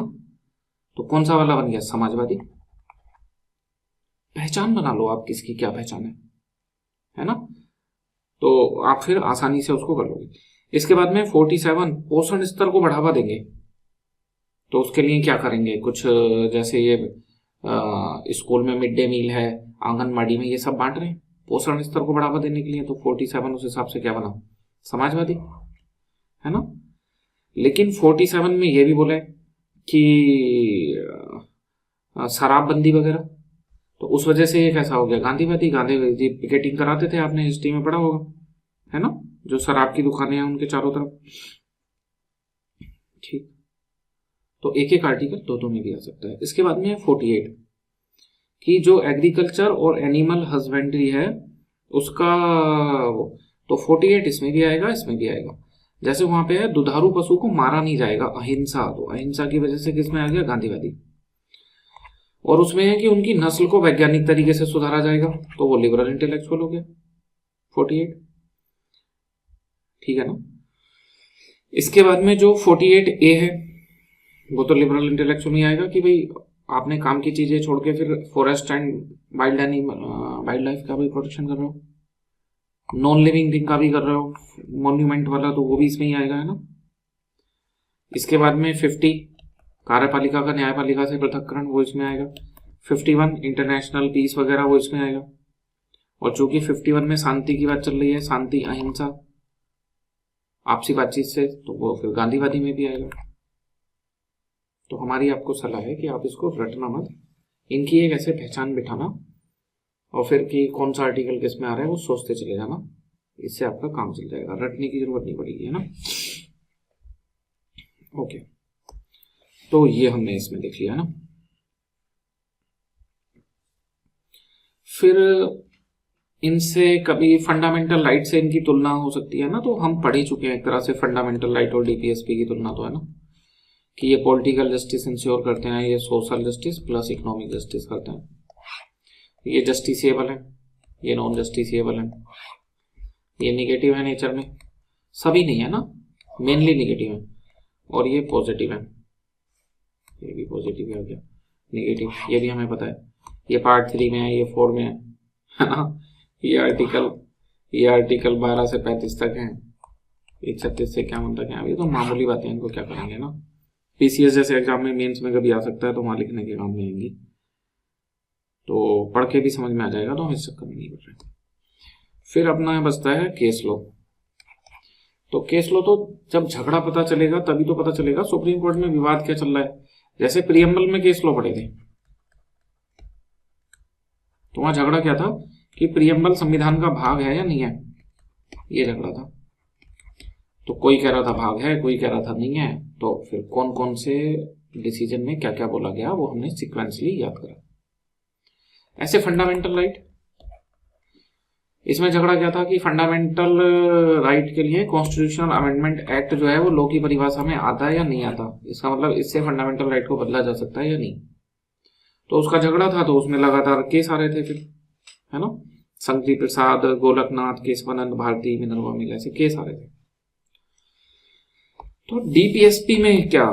तो कौन सा वाला बन गया, समाजवादी। पहचान बना लो आप, किसकी क्या पहचान है ना, तो आप फिर आसानी से उसको कर लोगे। इसके बाद में 47 पोषण स्तर को बढ़ावा देंगे, तो उसके लिए क्या करेंगे, कुछ जैसे ये स्कूल में मिड डे मील है, आंगनबाड़ी में, ये सब बांट रहे हैं पोषण स्तर को बढ़ावा देने के लिए। तो 47 उस हिसाब से क्या बना, समाजवादी, है ना। लेकिन 47 में ये भी बोला है कि शराबबंदी वगैरह, तो उस वजह से ये कैसा हो गया, गांधीवादी। गांधीवादी पिकेटिंग कराते थे, आपने हिस्ट्री में पढ़ा होगा, है ना, जो शराब की दुकानें हैं उनके चारों तरफ। ठीक, तो एक एक आर्टिकल दो में भी आ सकता है। इसके बाद में 48 कि जो एग्रीकल्चर और एनिमल हस्बेंड्री है उसका, तो 48 इसमें भी आएगा, इसमें भी आएगा। जैसे वहां पे है दुधारू पशु को मारा नहीं जाएगा, अहिंसा, तो अहिंसा की वजह से किसमें आ गया, गांधीवादी। और उसमें है कि उनकी नस्ल को वैज्ञानिक तरीके से सुधारा जाएगा, तो वो लिबरल इंटेलेक्चुअल हो गया 48। ठीक है ना। इसके बाद में जो 48A है वो तो लिबरल इंटेलेक्चुअल में आएगा कि भाई आपने काम की चीजें छोड़ के फिर फॉरेस्ट एंड वाइल्ड लाइफ का भी प्रोटेक्शन कर रहे हो, नॉन लिविंग थिंग का भी कर रहे हो, मॉन्यूमेंट वाला, तो वो भी इसमें ही आएगा, है ना। इसके बाद में 50 कार्यपालिका का न्यायपालिका से पृथक्करण, वो इसमें आएगा। 51 इंटरनेशनल पीस वगैरह, वो इसमें आएगा। और चूंकि 51 में शांति की बात चल रही है, शांति, अहिंसा, आपसी बातचीत से, तो वो फिर गांधीवादी में भी आएगा। तो हमारी आपको सलाह है कि आप इसको रटना मत, इनकी एक ऐसे पहचान बिठाना और फिर कि कौन सा आर्टिकल किस में आ रहा है वो सोचते चले जाना, इससे आपका काम चल जाएगा, रटने की जरूरत नहीं पड़ेगी, है ना। ओके, तो ये हमने इसमें देख लिया ना। फिर इनसे कभी फंडामेंटल राइट से इनकी तुलना हो सकती है ना, तो हम पढ़ ही चुके हैं एक तरह से फंडामेंटल राइट और डीपीएसपी की तुलना, तो है ना, कि ये पॉलिटिकल जस्टिस इंश्योर करते हैं, ये social justice plus economic justice करते हैं, ये जस्टिसेबल है, ये नॉन जस्टिसेबल है, ये निगेटिव है नेचर में, सभी नहीं है ना, मेनली निगेटिव है, और ये पॉजिटिव है, ये भी पॉजिटिव है, क्या निगेटिव, ये भी हमें पता है, ये पार्ट 3 में है, ये 4 में है ना, ये आर्टिकल 12 से 35 तक है, 36 से 51 तक है। अभी तो मामूली बातें, इनको क्या करेंगे ना, पीसीएस जैसे एग्जाम में, मेंस में कभी आ सकता है, तो वहां लिखने के काम में आएंगी, तो पढ़ के भी समझ में आ जाएगा, तो हम इस चक्कर में नहीं कर रहे। फिर अपना बचता है केस लो। तो केस लो तो जब झगड़ा पता चलेगा तभी तो पता चलेगा सुप्रीम कोर्ट में विवाद क्या चल रहा है। जैसे प्रियम्बल में केस लो पढ़े थे, तो वहां झगड़ा क्या था कि प्रियम्बल संविधान का भाग है या नहीं है, ये झगड़ा था। तो कोई कह रहा था भाग है, कोई कह रहा था नहीं है, तो फिर कौन कौन से डिसीजन में क्या क्या बोला गया वो हमने सीक्वेंसली याद करा। ऐसे फंडामेंटल राइट, इसमें झगड़ा क्या था कि फंडामेंटल राइट के लिए कॉन्स्टिट्यूशनल अमेंडमेंट एक्ट जो है वो लॉ की परिभाषा में आता है या नहीं आता, इसका मतलब इससे फंडामेंटल राइट को बदला जा सकता है या नहीं। तो उसका झगड़ा था, तो उसमें लगातार केस आ रहे थे फिर, है ना, शंकरी प्रसाद, गोलकनाथ, केशवानंद भारती, मिनर्वा मिल, ऐसे केस आ रहे थे। तो डीपीएसपी में क्या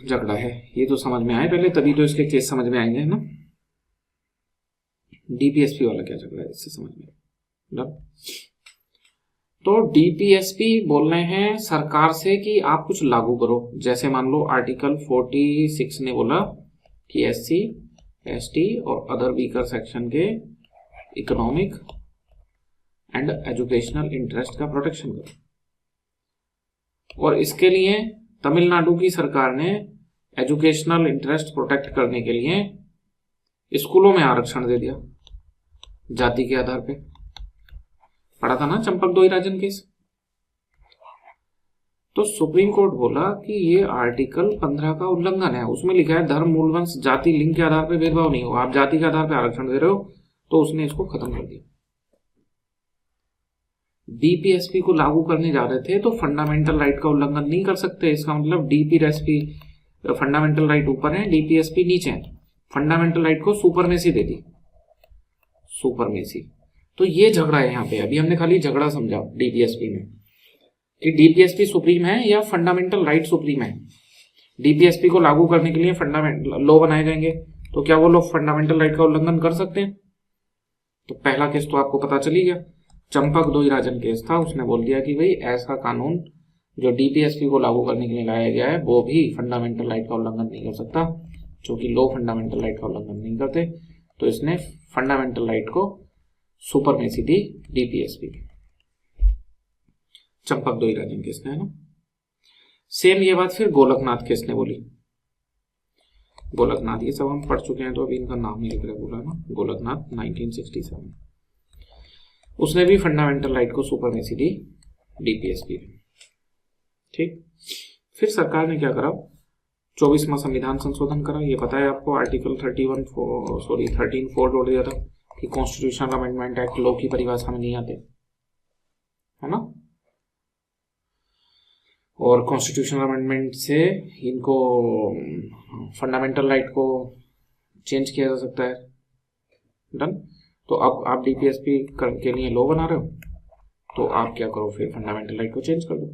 झगड़ा है ये तो समझ में आए पहले, तभी तो इसके केस समझ में आएंगे, है ना। डीपीएसपी वाला क्या झगड़ा है इससे समझ में। तो डीपीएसपी बोल रहे हैं सरकार से कि आप कुछ लागू करो, जैसे मान लो आर्टिकल 46 ने बोला कि एससी, एसटी और अदर वीकर सेक्शन के इकोनॉमिक एंड एजुकेशनल इंटरेस्ट का प्रोटेक्शन करो, और इसके लिए तमिलनाडु की सरकार ने एजुकेशनल इंटरेस्ट प्रोटेक्ट करने के लिए स्कूलों में आरक्षण दे दिया जाति के आधार पे। पढ़ा था ना चंपक दोईराजन केस। तो सुप्रीम कोर्ट बोला कि ये आर्टिकल 15 का उल्लंघन है, उसमें लिखा है धर्म, मूल वंश, जाति, लिंग के आधार पर भेदभाव नहीं होगा, आप जाति के आधार पर आरक्षण दे रहे हो, तो उसने इसको खत्म कर दिया। डीपीएसपी को लागू करने जा रहे थे तो फंडामेंटल राइट का उल्लंघन नहीं कर सकते, इसका मतलब डीपीएसपी फंडामेंटल राइट ऊपर है, डीपीएसपी नीचे है, फंडामेंटल राइट को सुपरमेसी दे दी, सुपरमेसी। तो ये झगड़ा है यहाँ पे, अभी हमने खाली झगड़ा समझा डीपीएसपी में कि डीपीएसपी सुप्रीम है या फंडामेंटल राइट सुप्रीम है। डीपीएसपी को लागू करने के लिए फंडामेंटल लॉ बनाए जाएंगे, तो क्या वो लोग फंडामेंटल राइट का उल्लंघन कर सकते हैं। तो पहला केस तो आपको पता चली गया, चंपक दोईराजन केस था, उसने बोल दिया कि भाई ऐसा कानून जो डीपीएसपी को लागू करने के लिए लाया गया है वो भी फंडामेंटल राइट का उल्लंघन नहीं कर सकता, क्योंकि लॉ फंडामेंटल राइट का उल्लंघन नहीं करते। तो इसने फंडामेंटल राइट को सुपरमेसी दी डीपीएसपी, चंपक दोईराजन केस ने, है ना। सेम ये बात फिर गोलकनाथ केस ने बोली। गोलकनाथ ये सब हम पढ़ चुके हैं, तो अभी इनका नाम नहीं लिख रहा बोला ना, गोलकनाथ 1967, उसने भी फंडामेंटल राइट को सुपरमेसी दी डीपीएसपी में। ठीक, फिर सरकार ने क्या करा, 24वां संविधान संशोधन करा। ये पता है आपको, आर्टिकल 13(4) जोड़ दिया था कि कॉन्स्टिट्यूशनल अमेंडमेंट एक्ट लॉ की परिभाषा में नहीं आते, है ना। और कॉन्स्टिट्यूशनल अमेंडमेंट से इनको फंडामेंटल राइट को चेंज किया जा सकता है। डन। तो अब आप डीपीएसपी के लिए लॉ बना रहे हो, तो आप क्या करो, फिर फंडामेंटल राइट को चेंज कर दो,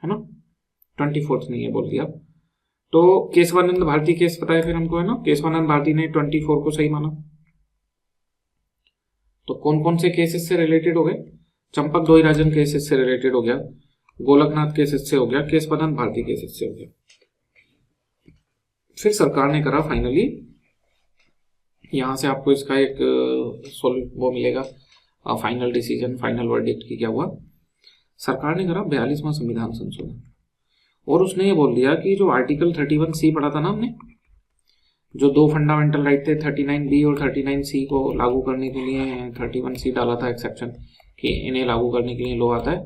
है ना। 24 ने ये बोल दिया। तो केशवानंद भारती केस पता है फिर हमको, है ना। केशवानंद भारती ने 24 को सही माना। तो कौन कौन से केसेस से रिलेटेड हो गए, चंपक दोईराजन केसेस से रिलेटेड हो गया, गोलकनाथ केसेस से हो गया, केशवानंद भारती केसेस से हो गया। फिर सरकार ने करा फाइनली, यहां से आपको इसका एक वो मिलेगा फाइनल डिसीजन, फाइनल वर्डिक्ट की क्या हुआ। सरकार ने करा 42वां संविधान संशोधन, और उसने ये बोल दिया कि जो आर्टिकल 31C पढ़ा था ना हमने, जो दो फंडामेंटल राइट थे 39B और 39C को लागू करने के लिए 31C डाला था एक्सेप्शन कि इन्हें लागू करने के लिए लॉ आता है,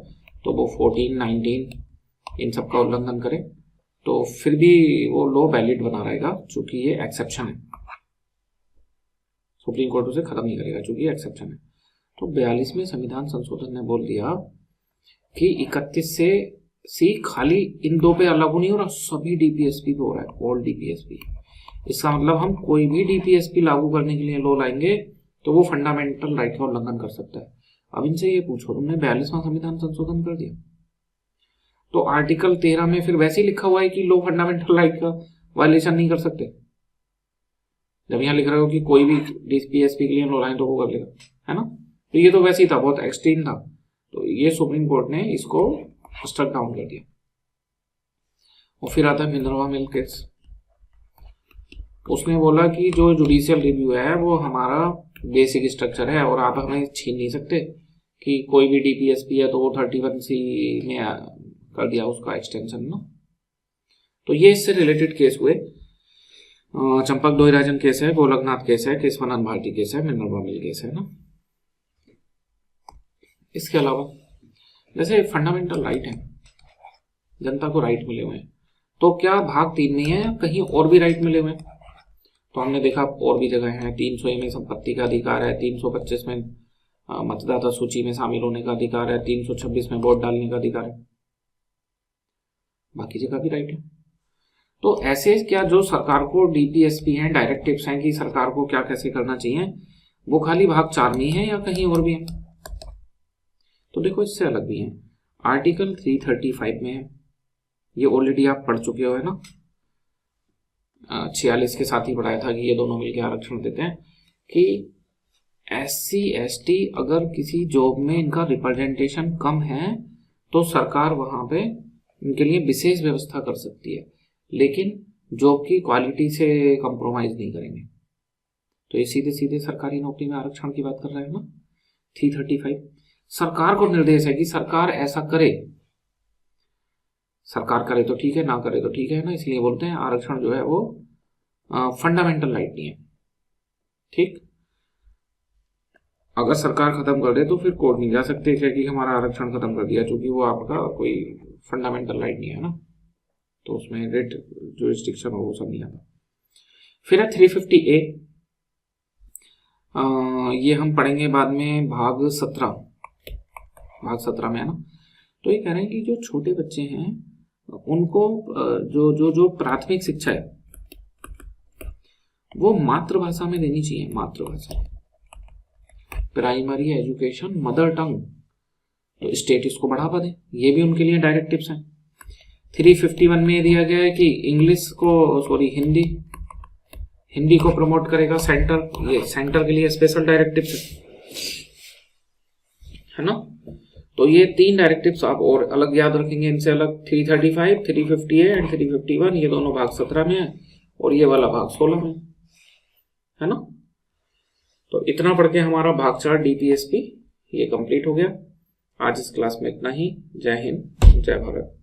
तो वो 14, 19 इन सब का उल्लंघन करे तो फिर भी वो लॉ वैलिड बना रहेगा, चूंकि ये एक्सेप्शन है। सुप्रीम कोर्ट उसे खत्म नहीं करेगा क्योंकि एक्सेप्शन है। तो 42वें संविधान संशोधन ने बोल दिया कि 31 से सी खाली इन दो पे लागू नहीं हो रहा, सभी डीपीएसपी पे हो रहा है, ऑल डीपीएसपी। इसका मतलब हम कोई भी डीपीएसपी लागू करने के लिए लॉ लाएंगे तो वो फंडामेंटल राइट का उल्लंघन कर सकता है। अब इनसे ये पूछो, तुमने 42वां संविधान संशोधन कर दिया तो आर्टिकल 13 में फिर वैसे ही लिखा हुआ है कि लो फंडामेंटल राइट का वायलेशन नहीं कर सकते। जब यहाँ लिख रहे हो कि कोई भी डीपीएसपी के लिए लॉ लाएं तो वो कर लेगा, है ना। तो ये तो वैसे ही था, बहुत एक्सट्रीम था। तो ये सुप्रीम कोर्ट ने इसको स्ट्रक डाउन कर दिया। और फिर आता है मिनर्वा मिल केस। उसने बोला कि जो जुडिशियल रिव्यू है वो हमारा बेसिक स्ट्रक्चर है और आप हमें छीन नहीं सकते कि कोई भी डीपीएसपी है तो वो 31C में कर दिया उसका एक्सटेंशन ना। तो ये इससे रिलेटेड केस हुए। चंपक दोहिराजन केस है, गोलकनाथ केस है, केशवानंद भारती केस है, मिनर्वा मिल केस है ना। इसके अलावा जैसे फंडामेंटल राइट है, जनता को राइट मिले हुए हैं, तो क्या भाग 3 में है या कहीं और भी राइट मिले हुए हैं? तो हमने देखा और भी जगह है। 300A में संपत्ति का अधिकार है, 325 में मतदाता सूची में शामिल होने का अधिकार है, 326 में वोट डालने का अधिकार है, बाकी जगह भी राइट है। तो ऐसे क्या जो सरकार को डीपीएसपी हैं, डायरेक्टिव्स हैं कि सरकार को क्या कैसे करना चाहिए, वो खाली भाग 4 में है या कहीं और भी है? तो देखो इससे अलग भी है। आर्टिकल 335 में है, ये ऑलरेडी आप पढ़ चुके हो है ना। 46 के साथ ही पढ़ाया था कि ये दोनों मिलकर आरक्षण देते हैं कि SC ST अगर किसी जॉब में इनका रिप्रेजेंटेशन कम है तो सरकार वहां पे इनके लिए विशेष व्यवस्था कर सकती है, लेकिन जॉब की क्वालिटी से कंप्रोमाइज नहीं करेंगे। तो ये सीधे सीधे सरकारी नौकरी में आरक्षण की बात कर रहे हैं ना। 335 सरकार को निर्देश है कि सरकार ऐसा करे, सरकार करे तो ठीक है, ना करे तो ठीक है ना। इसलिए बोलते हैं आरक्षण जो है वो फंडामेंटल राइट नहीं है, ठीक। अगर सरकार खत्म कर दे तो फिर कोर्ट नहीं जा सकते कि हमारा आरक्षण खत्म कर दिया, क्योंकि वो आपका कोई फंडामेंटल राइट नहीं है ना। तो उसमें रेट जो रिस्ट्रिक्शन हो वो सब नहीं आता। फिर है 350A, ये हम पढ़ेंगे बाद में, भाग 17 में है ना। तो ये कह रहे हैं कि जो छोटे बच्चे हैं उनको जो जो जो प्राथमिक शिक्षा है वो मातृभाषा में देनी चाहिए, मातृभाषा, प्राइमरी एजुकेशन मदर टंग। तो स्टेट इसको बढ़ावा दे, ये भी उनके लिए डायरेक्टिव्स हैं। 351 में दिया गया है कि इंग्लिश को हिंदी को प्रमोट करेगा सेंटर। ये सेंटर के लिए स्पेशल डायरेक्टिव्स है ना। तो ये 3 डायरेक्टिव्स आप और अलग याद रखेंगे, इनसे अलग 335, 350A एंड 351, ये दोनों भाग 17 में है और ये वाला भाग 16 में है ना। तो इतना पढ़ के हमारा भाग 4 डीपीएसपी ये कंप्लीट हो गया। आज इस क्लास में इतना ही। जय हिंद, जय भारत।